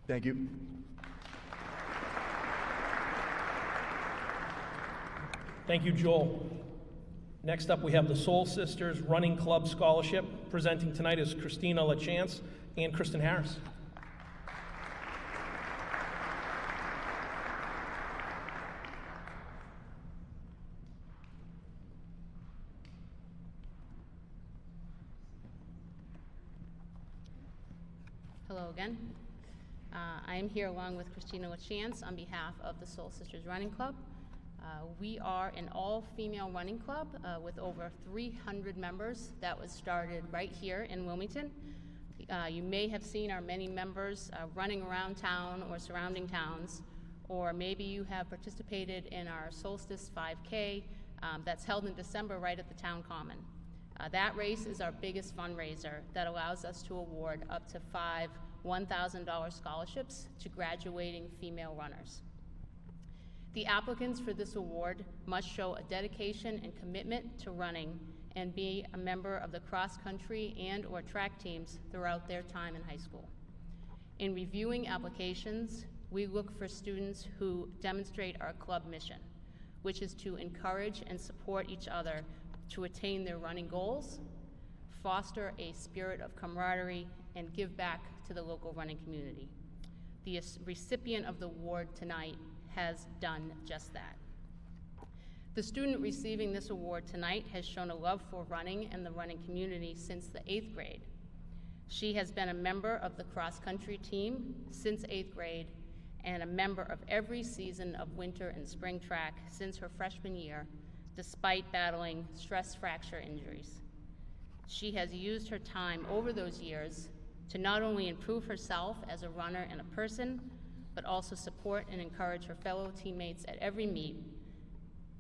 Thank you. Thank you, Joel. Next up, we have the Soul Sisters Running Club Scholarship. Presenting tonight is Christina LaChance and Kristen Harris. Hello again. I am here along with Christina LaChance on behalf of the Soul Sisters Running Club. We are an all-female running club with over 300 members that was started right here in Wilmington. You may have seen our many members running around town or surrounding towns, or maybe you have participated in our Solstice 5K that's held in December right at the town common. That race is our biggest fundraiser that allows us to award up to 5 $1,000 scholarships to graduating female runners. The applicants for this award must show a dedication and commitment to running and be a member of the cross-country and/or track teams throughout their time in high school. In reviewing applications, we look for students who demonstrate our club mission, which is to encourage and support each other to attain their running goals, foster a spirit of camaraderie, and give back to the local running community. The recipient of the award tonight has done just that. The student receiving this award tonight has shown a love for running and the running community since the 8th grade. She has been a member of the cross-country team since 8th grade and a member of every season of winter and spring track since her freshman year, despite battling stress fracture injuries. She has used her time over those years to not only improve herself as a runner and a person, but also support and encourage her fellow teammates at every meet.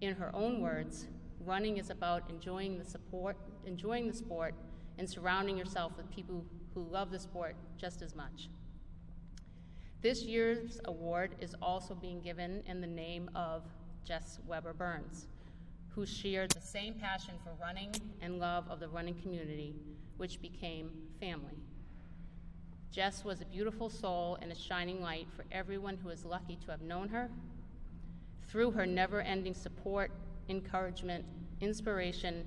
In her own words, running is about enjoying the sport, and surrounding yourself with people who love the sport just as much. This year's award is also being given in the name of Jess Weber Burns, who shared the same passion for running and love of the running community, which became family. Jess was a beautiful soul and a shining light for everyone who is lucky to have known her. Through her never-ending support, encouragement, inspiration,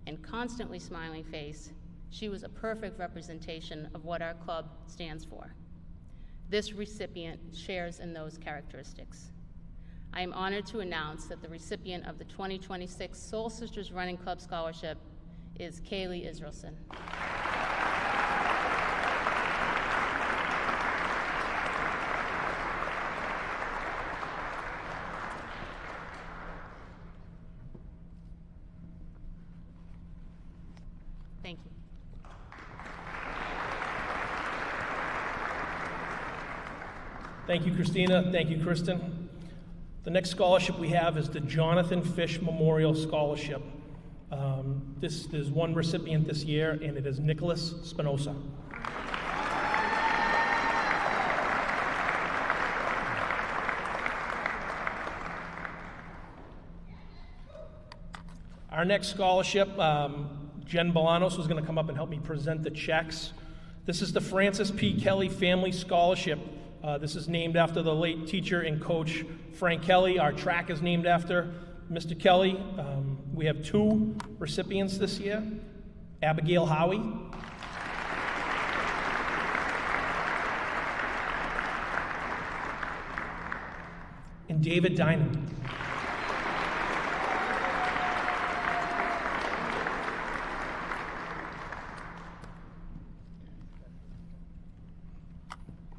and constantly smiling face, she was a perfect representation of what our club stands for. This recipient shares in those characteristics. I am honored to announce that the recipient of the 2026 Soul Sisters Running Club Scholarship is Kaylee Israelson. Thank you. Thank you, Christina. Thank you, Kristen. The next scholarship we have is the Jonathan Fish Memorial Scholarship. There's one recipient this year, and it is Nicholas Spinoza. Our next scholarship, Jen Bolanos was going to come up and help me present the checks. This is the Francis P. Kelly Family Scholarship. This is named after the late teacher and coach Frank Kelly. Our track is named after Mr. Kelly. We have two recipients this year, Abigail Howie. And David Dinan.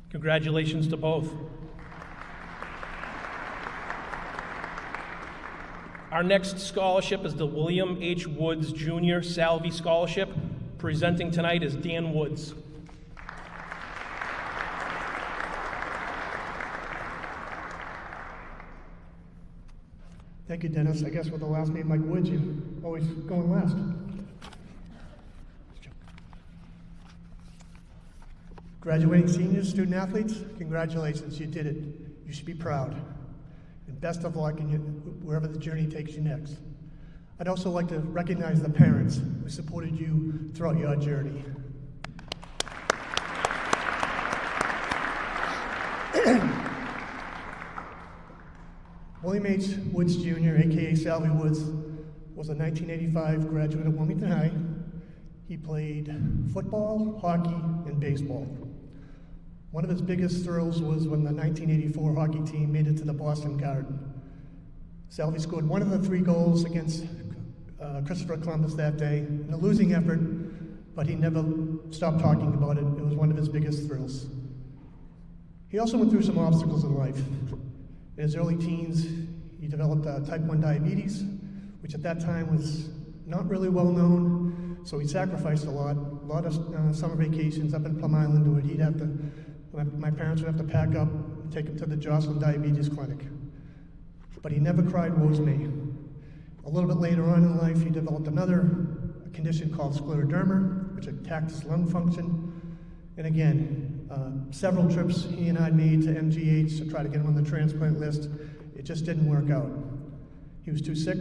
Congratulations to both. Our next scholarship is the William H. Woods Jr. Salvi Scholarship. Presenting tonight is Dan Woods. Thank you, Dennis. I guess with the last name like Woods, you're always going last. Graduating seniors, student athletes, congratulations, you did it. You should be proud. And best of luck in wherever the journey takes you next. I'd also like to recognize the parents who supported you throughout your journey. William H. Woods Jr., aka Salvi Woods, was a 1985 graduate of Wilmington High. He played football, hockey, and baseball. One of his biggest thrills was when the 1984 hockey team made it to the Boston Garden. Salvi scored one of the 3 goals against Christopher Columbus that day in a losing effort, but he never stopped talking about it. It was one of his biggest thrills. He also went through some obstacles in life. In his early teens, he developed type 1 diabetes, which at that time was not really well known, so he sacrificed a lot of summer vacations up in Plum Island where he'd have to, my parents would have to pack up and take him to the Joslin Diabetes Clinic. But he never cried, woe's me. A little bit later on in life, he developed another condition called scleroderma, which attacked his lung function. And again, several trips he and I made to MGH to try to get him on the transplant list. It just didn't work out. He was too sick.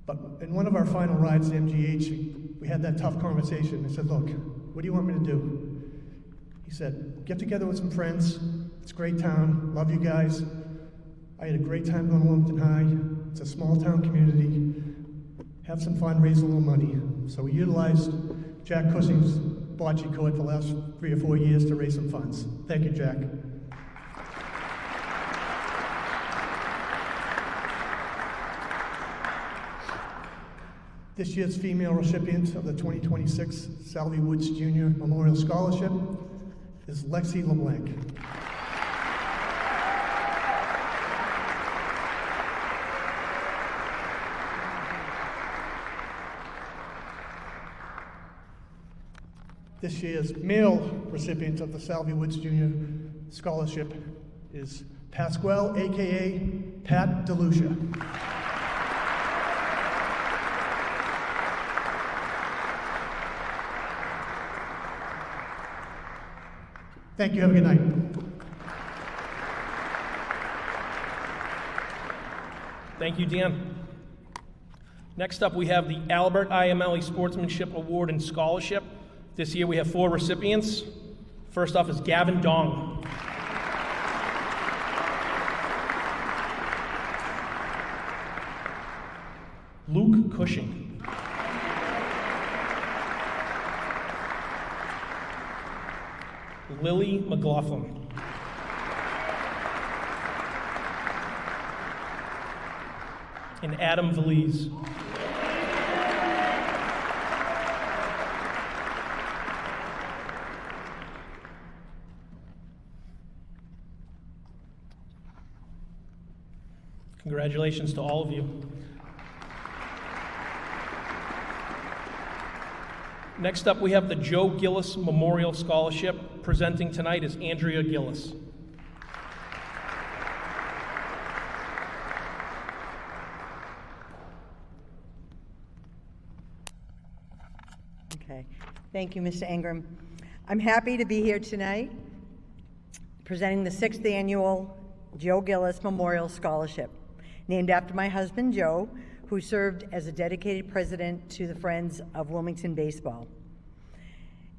But in one of our final rides to MGH, we had that tough conversation. I said, look, what do you want me to do? He said, get together with some friends. It's a great town. Love you guys. I had a great time going to Wilmington High. It's a small town community. Have some fun, raise a little money. So we utilized Jack Cushing's bocce court for the last 3 or 4 years to raise some funds. Thank you, Jack. This year's female recipient of the 2026 Salvi Woods Jr. Memorial Scholarship is Lexi LeBlanc. This year's male recipient of the Salvi Woods Jr. Scholarship is Pasquale, aka Pat DeLucia. Thank you. Have a good night. Thank you, Dan. Next up, we have the Albert Iamelli Sportsmanship Award and Scholarship. This year we have 4 recipients. First off is Gavin Dong. Luke Cushing. Lily McLaughlin. And Adam Valise. Congratulations to all of you. Next up, we have the Joe Gillis Memorial Scholarship. Presenting tonight is Andrea Gillis. Okay. Thank you, Mr. Ingram. I'm happy to be here tonight presenting the 6th Annual Joe Gillis Memorial Scholarship, named after my husband, Joe, who served as a dedicated president to the Friends of Wilmington Baseball.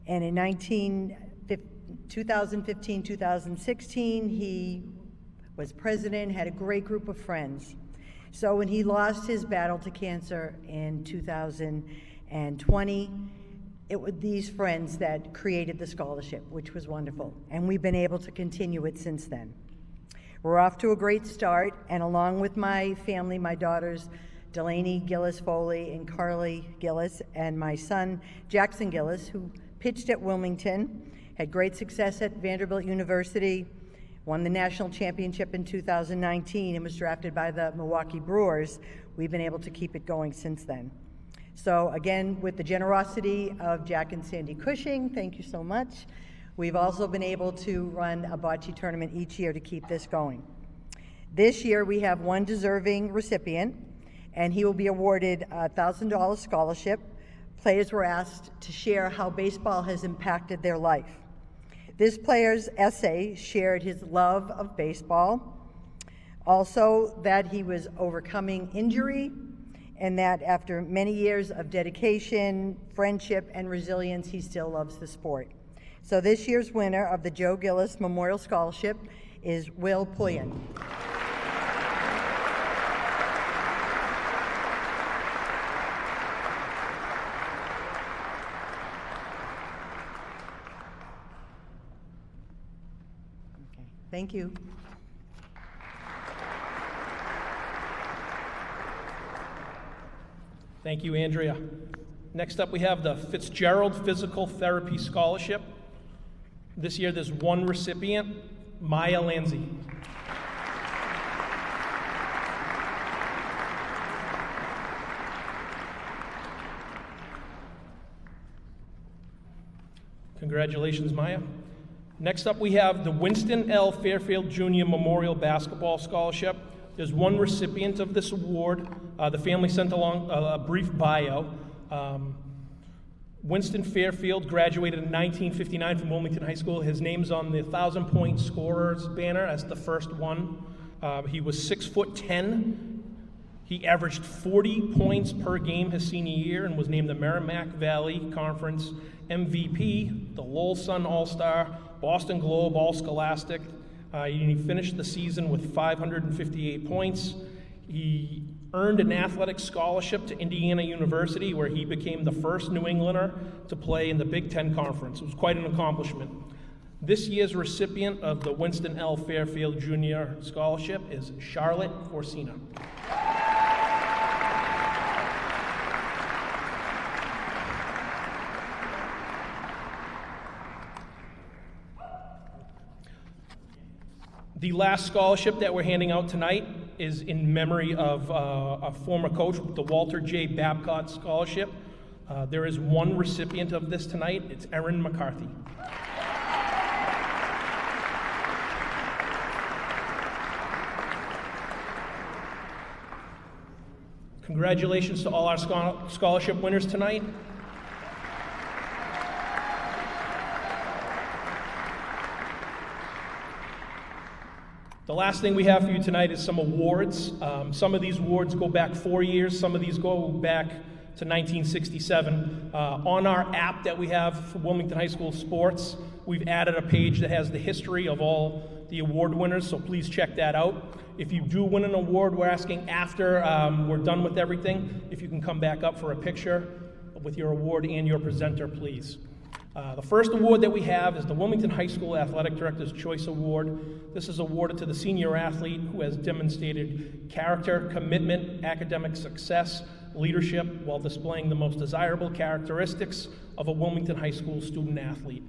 And in 2015-2016, he was president, had a great group of friends. So when he lost his battle to cancer in 2020, it was these friends that created the scholarship, which was wonderful. And we've been able to continue it since then. We're off to a great start, and along with my family, my daughters, Delaney Gillis Foley and Carly Gillis, and my son, Jackson Gillis, who pitched at Wilmington, had great success at Vanderbilt University, won the national championship in 2019, and was drafted by the Milwaukee Brewers. We've been able to keep it going since then. So again, with the generosity of Jack and Sandy Cushing, thank you so much. We've also been able to run a bocce tournament each year to keep this going. This year we have one deserving recipient, and he will be awarded a $1,000 scholarship. Players were asked to share how baseball has impacted their life. This player's essay shared his love of baseball, also that he was overcoming injury, and that after many years of dedication, friendship, and resilience, he still loves the sport. So this year's winner of the Joe Gillis Memorial Scholarship is Will Puyen. Okay, thank you. Thank you, Andrea. Next up, we have the Fitzgerald Physical Therapy Scholarship. This year, there's one recipient, Maya Lanzi. Congratulations, Maya. Next up, we have the Winston L. Fairfield Jr. Memorial Basketball Scholarship. There's one recipient of this award. The family sent along a brief bio. Winston Fairfield graduated in 1959 from Wilmington High School. His name's on the 1,000-point scorers banner as the first one. He was 6'10". He averaged 40 points per game his senior year and was named the Merrimack Valley Conference MVP, the Lowell Sun All-Star, Boston Globe All-Scholastic. He finished the season with 558 points. He earned an athletic scholarship to Indiana University, where he became the first New Englander to play in the Big Ten Conference. It was quite an accomplishment. This year's recipient of the Winston L. Fairfield Jr. Scholarship is Charlotte Orsina. The last scholarship that we're handing out tonight is in memory of a former coach, the Walter J. Babcock Scholarship. There is one recipient of this tonight. It's Erin McCarthy. Congratulations to all our scholarship winners tonight. The last thing we have for you tonight is some awards. Some of these awards go back 4 years, some of these go back to 1967. On our app that we have for Wilmington High School Sports, we've added a page that has the history of all the award winners, so please check that out. If you do win an award, we're asking after we're done with everything, if you can come back up for a picture with your award and your presenter, please. The first award that we have is the Wilmington High School Athletic Director's Choice Award. This is awarded to the senior athlete who has demonstrated character, commitment, academic success, leadership, while displaying the most desirable characteristics of a Wilmington High School student athlete.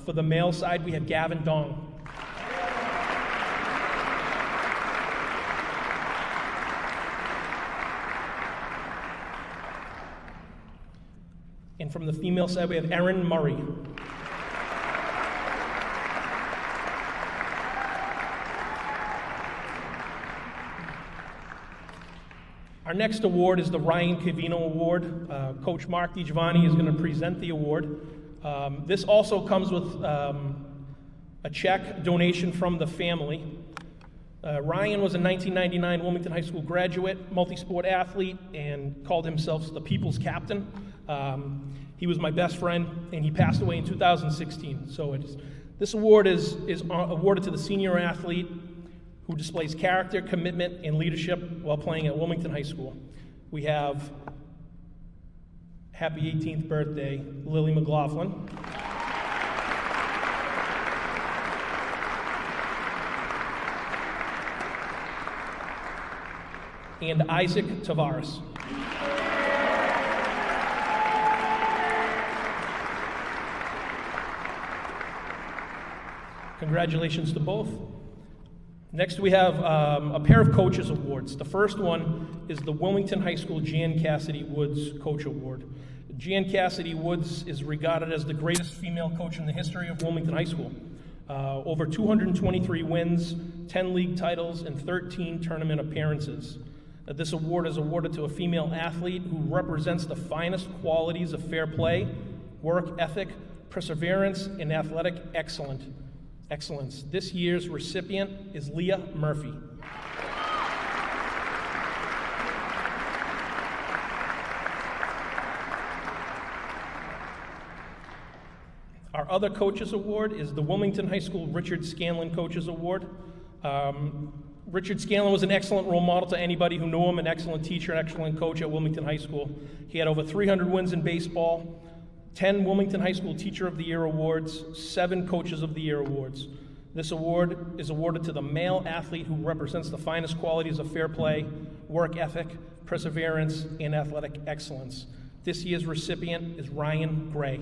For the male side, we have Gavin Dong. And from the female side, we have Erin Murray. Our next award is the Ryan Cavino Award. Coach Mark DiGiovanni is going to present the award. This also comes with a check donation from the family. Ryan was a 1999 Wilmington High School graduate, multi-sport athlete, and called himself the People's Captain. He was my best friend, and he passed away in 2016. So this award is awarded to the senior athlete who displays character, commitment, and leadership while playing at Wilmington High School. We have happy 18th birthday, Lily McLaughlin. And Isaac Tavares. Congratulations to both. Next, we have a pair of coaches awards. The first one is the Wilmington High School Jan Cassidy Woods Coach Award. Jan Cassidy Woods is regarded as the greatest female coach in the history of Wilmington High School. Over 223 wins, 10 league titles, and 13 tournament appearances. This award is awarded to a female athlete who represents the finest qualities of fair play, work ethic, perseverance, and athletic excellence. This year's recipient is Leah Murphy. Our other Coaches Award is the Wilmington High School Richard Scanlon Coaches Award. Richard Scanlon was an excellent role model to anybody who knew him, an excellent teacher, an excellent coach at Wilmington High School. He had over 300 wins in baseball, 10 Wilmington High School Teacher of the Year awards, 7 Coaches of the Year awards. This award is awarded to the male athlete who represents the finest qualities of fair play, work ethic, perseverance, and athletic excellence. This year's recipient is Ryan Gray.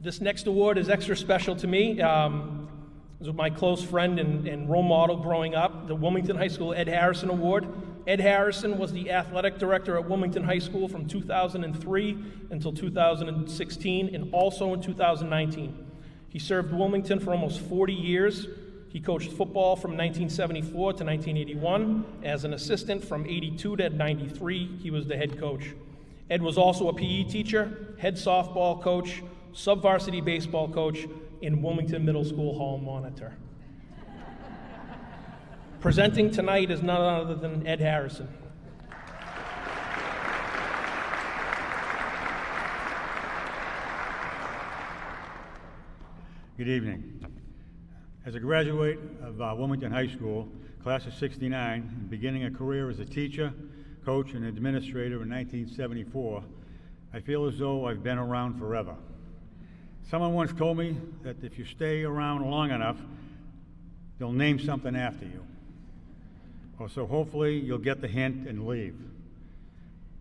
This next award is extra special to me. It was my close friend and role model growing up, the Wilmington High School Ed Harrison Award. Ed Harrison was the athletic director at Wilmington High School from 2003 until 2016, and also in 2019. He served Wilmington for almost 40 years. He coached football from 1974 to 1981. As an assistant from 82 to 93, he was the head coach. Ed was also a PE teacher, head softball coach, sub-varsity baseball coach, and Wilmington Middle School hall monitor. Presenting tonight is none other than Ed Harrison. Good evening. As a graduate of Wilmington High School, class of '69, and beginning a career as a teacher, coach, and administrator in 1974, I feel as though I've been around forever. Someone once told me that if you stay around long enough, they'll name something after you. Or so hopefully you'll get the hint and leave.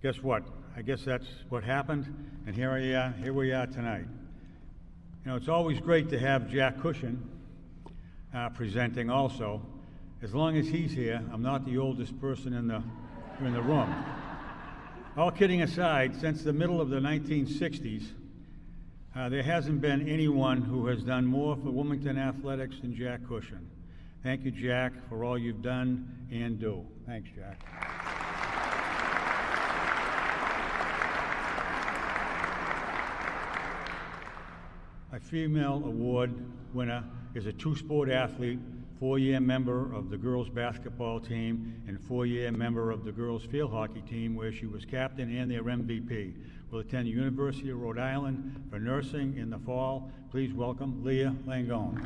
Guess what? I guess that's what happened, and here we are tonight. You know, it's always great to have Jack Cushing presenting also. As long as he's here, I'm not the oldest person in the room. All kidding aside, since the middle of the 1960s, there hasn't been anyone who has done more for Wilmington athletics than Jack Cushing. Thank you, Jack, for all you've done and do. Thanks, Jack. A female award winner is a two-sport athlete, 4-year member of the girls' basketball team, and 4-year member of the girls' field hockey team, where she was captain and their MVP. Will attend the University of Rhode Island for nursing in the fall. Please welcome Leah Langone.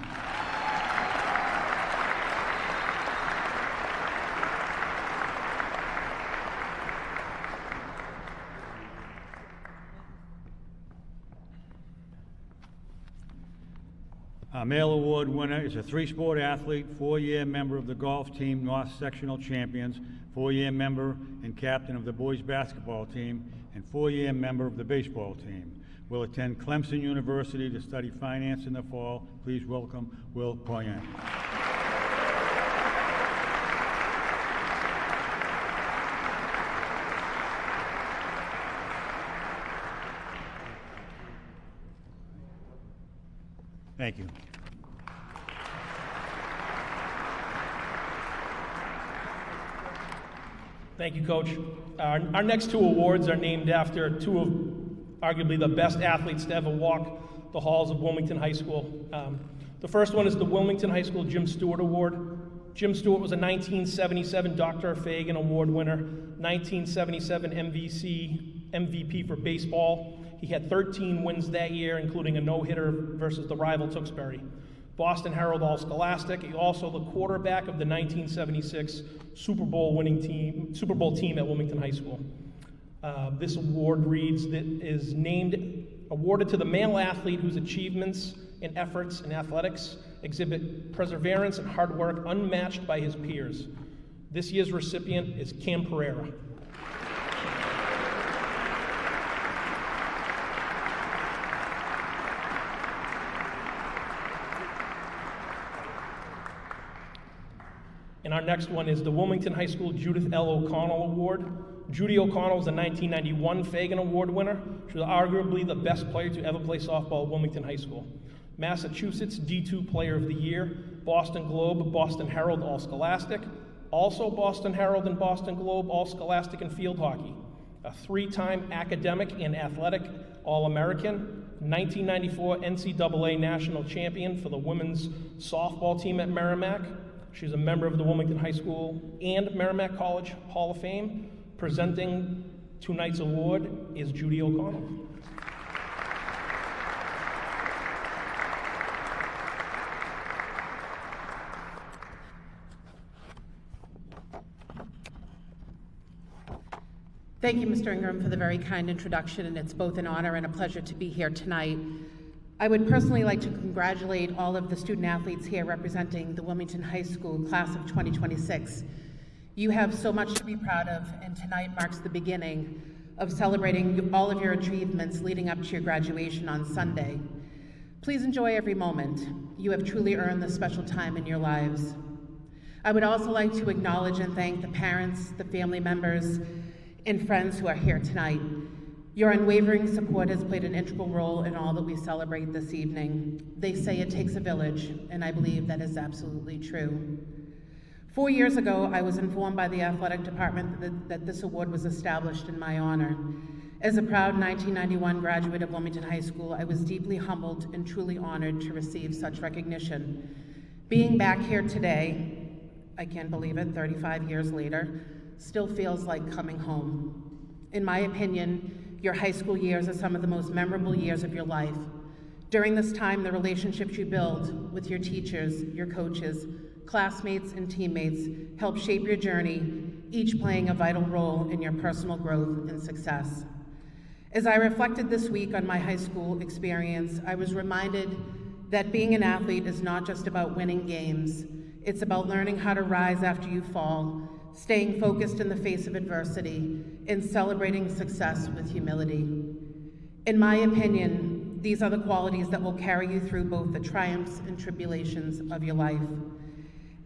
Our male award winner is a 3-sport athlete, 4-year member of the golf team North Sectional Champions, 4-year member and captain of the boys basketball team, and 4-year member of the baseball team. Will attend Clemson University to study finance in the fall. Please welcome Will Poyen. Thank you. Thank you, Coach. Our next 2 awards are named after 2 of arguably the best athletes to ever walk the halls of Wilmington High School. The first one is the Wilmington High School Jim Stewart Award. Jim Stewart was a 1977 Dr. Fagan Award winner, 1977 MVP for baseball. He had 13 wins that year, including a no-hitter versus the rival Tewksbury. Boston Herald All-Scholastic. He also the quarterback of the 1976 Super Bowl team at Wilmington High School. This award reads that is awarded to the male athlete whose achievements and efforts in athletics exhibit perseverance and hard work unmatched by his peers. This year's recipient is Cam Pereira. And our next one is the Wilmington High School Judith L. O'Connell Award. Judy O'Connell was a 1991 Fagan Award winner. She was arguably the best player to ever play softball at Wilmington High School. Massachusetts D2 Player of the Year, Boston Globe, Boston Herald All-Scholastic, also Boston Herald and Boston Globe All-Scholastic in field hockey. A 3-time academic and athletic All-American, 1994 NCAA National Champion for the women's softball team at Merrimack. She's a member of the Wilmington High School and Merrimack College Hall of Fame. Presenting tonight's award is Judy O'Connell. Thank you, Mr. Ingram, for the very kind introduction, and it's both an honor and a pleasure to be here tonight. I would personally like to congratulate all of the student athletes here representing the Wilmington High School class of 2026. You have so much to be proud of, and tonight marks the beginning of celebrating all of your achievements leading up to your graduation on Sunday. Please enjoy every moment. You have truly earned this special time in your lives. I would also like to acknowledge and thank the parents, the family members, and friends who are here tonight. Your unwavering support has played an integral role in all that we celebrate this evening. They say it takes a village, and I believe that is absolutely true. 4 years ago, I was informed by the athletic department that this award was established in my honor. As a proud 1991 graduate of Wilmington High School, I was deeply humbled and truly honored to receive such recognition. Being back here today, I can't believe it, 35 years later, still feels like coming home. In my opinion, your high school years are some of the most memorable years of your life. During this time, the relationships you build with your teachers, your coaches, classmates, and teammates help shape your journey, each playing a vital role in your personal growth and success. As I reflected this week on my high school experience, I was reminded that being an athlete is not just about winning games. It's about learning how to rise after you fall, staying focused in the face of adversity, and celebrating success with humility. In my opinion, these are the qualities that will carry you through both the triumphs and tribulations of your life.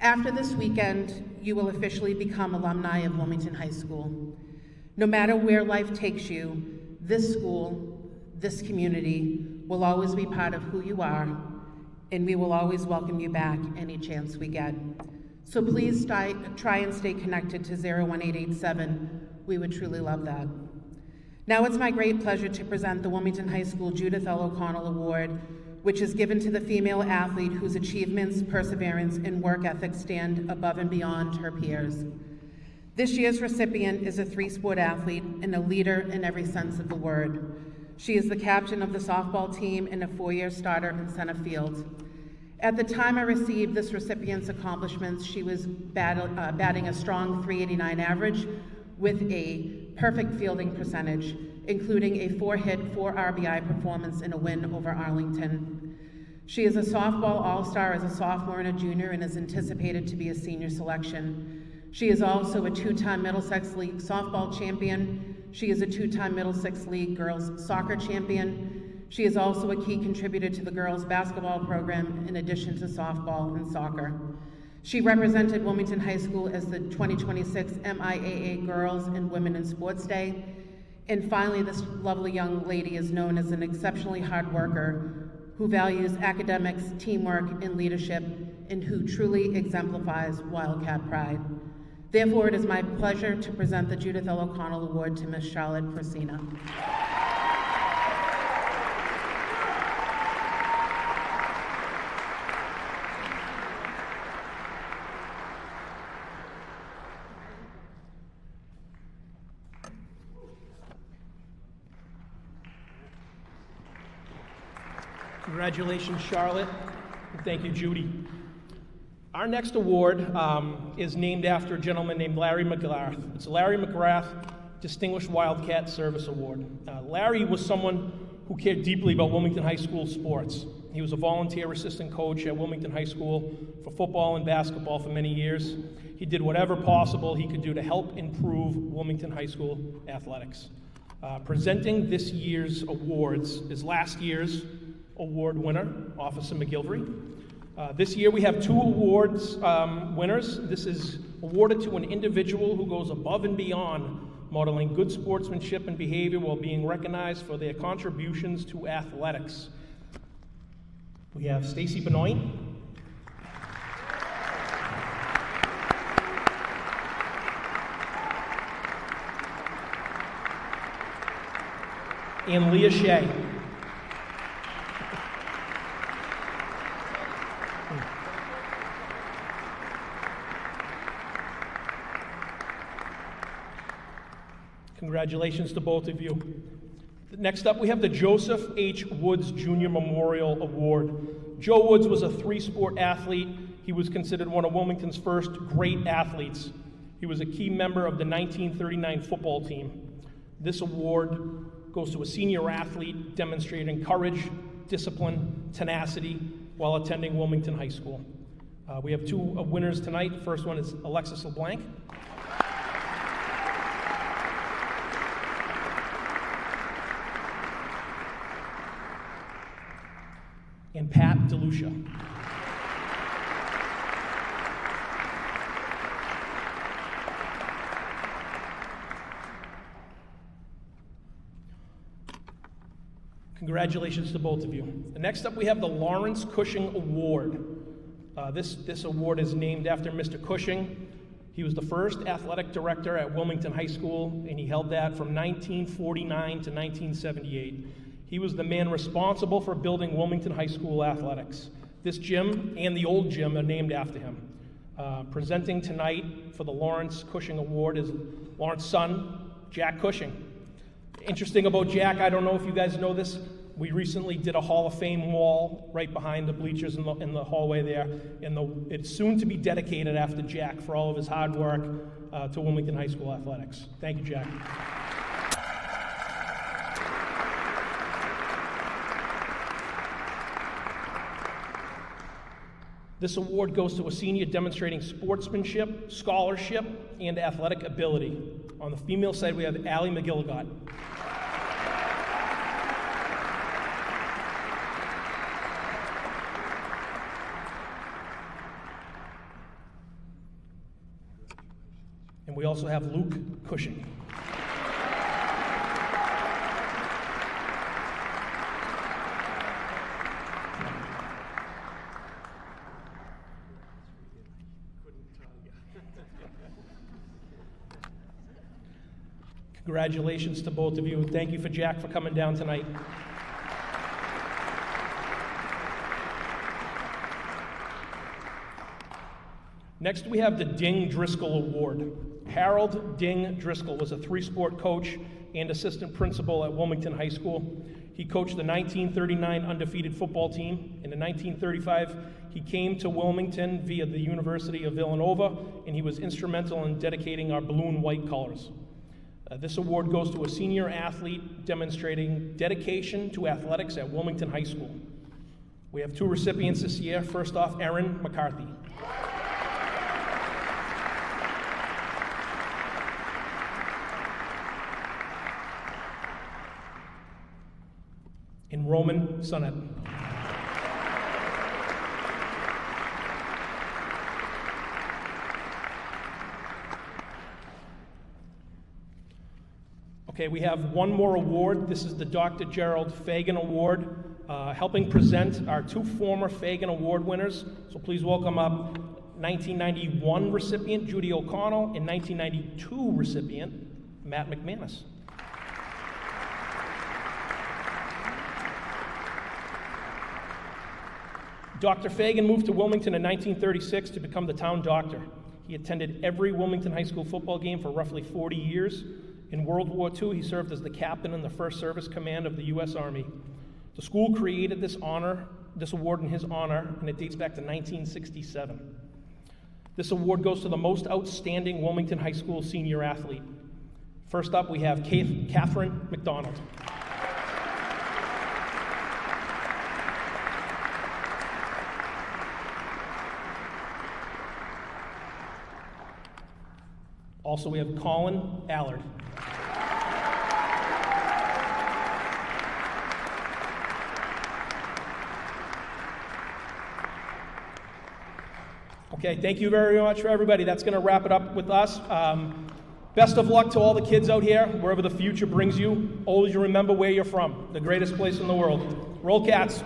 After this weekend, you will officially become alumni of Wilmington High School. No matter where life takes you, this school, this community, will always be part of who you are, and we will always welcome you back any chance we get. So please try and stay connected to 01887. We would truly love that. Now it's my great pleasure to present the Wilmington High School Judith L. O'Connell Award, which is given to the female athlete whose achievements, perseverance, and work ethic stand above and beyond her peers. This year's recipient is a three-sport athlete and a leader in every sense of the word. She is the captain of the softball team and a four-year starter in center field. At the time I received this recipient's accomplishments, she was batting a strong .389 average with a perfect fielding percentage, including a 4-hit, 4 RBI performance in a win over Arlington. She is a softball all-star as a sophomore and a junior and is anticipated to be a senior selection. She is also a 2-time Middlesex League softball champion. She is a 2-time Middlesex League girls soccer champion. She is also a key contributor to the girls basketball program in addition to softball and soccer. She represented Wilmington High School as the 2026 MIAA Girls and Women in Sports Day. And finally, this lovely young lady is known as an exceptionally hard worker who values academics, teamwork, and leadership, and who truly exemplifies Wildcat pride. Therefore, it is my pleasure to present the Judith L. O'Connell Award to Ms. Charlotte Persina. Congratulations, Charlotte, and thank you, Judy. Our next award is named after a gentleman named Larry McGrath. It's a Larry McGrath Distinguished Wildcat Service Award. Larry was someone who cared deeply about Wilmington High School sports. He was a volunteer assistant coach at Wilmington High School for football and basketball for many years. He did whatever possible he could do to help improve Wilmington High School athletics. Presenting this year's awards is last year's award winner, Officer McGilvery. This year we have 2 awards winners. This is awarded to an individual who goes above and beyond modeling good sportsmanship and behavior while being recognized for their contributions to athletics. We have Stacy Benoit. And Leah Shea. Congratulations to both of you. Next up, we have the Joseph H. Woods Jr. Memorial Award. Joe Woods was a 3-sport athlete. He was considered one of Wilmington's first great athletes. He was a key member of the 1939 football team. This award goes to a senior athlete demonstrating courage, discipline, tenacity while attending Wilmington High School. We have 2 winners tonight. The first one is Alexis LeBlanc. And Pat DeLucia. Congratulations to both of you. Next up, we have the Lawrence Cushing Award. This award is named after Mr. Cushing. He was the first athletic director at Wilmington High School, and he held that from 1949 to 1978. He was the man responsible for building Wilmington High School athletics. This gym and the old gym are named after him. Presenting tonight for the Lawrence Cushing Award is Lawrence's son, Jack Cushing. Interesting about Jack, I don't know if you guys know this, we recently did a Hall of Fame wall right behind the bleachers in the hallway there, and it's soon to be dedicated after Jack for all of his hard work to Wilmington High School athletics. Thank you, Jack. This award goes to a senior demonstrating sportsmanship, scholarship, and athletic ability. On the female side, we have Allie McGilligot. we also have Luke Cushing. Congratulations to both of you. Thank you for Jack for coming down tonight. Next, we have the Ding Driscoll Award. Harold Ding Driscoll was a three-sport coach and assistant principal at Wilmington High School. He coached the 1939 undefeated football team. In 1935, he came to Wilmington via the University of Villanova, and he was instrumental in dedicating our blue and white colors. This award goes to a senior athlete demonstrating dedication to athletics at Wilmington High School. We have two recipients this year. First off, Erin McCarthy. And Roman Sonnet. Okay, we have one more award. This is the Dr. Gerald Fagan Award, helping present our two former Fagan Award winners. So please welcome up 1991 recipient Judy O'Connell and 1992 recipient Matt McManus. Dr. Fagan moved to Wilmington in 1936 to become the town doctor. He attended every Wilmington High School football game for roughly 40 years. In World War II, he served as the captain in the 1st Service Command of the U.S. Army. The school created this award in his honor, and it dates back to 1967. This award goes to the most outstanding Wilmington High School senior athlete. First up, we have Catherine McDonald. Also, we have Colin Allard. Okay, thank you very much for everybody. That's going to wrap it up with us. Best of luck to all the kids out here, wherever the future brings you. Always remember where you're from, the greatest place in the world. Roll Cats.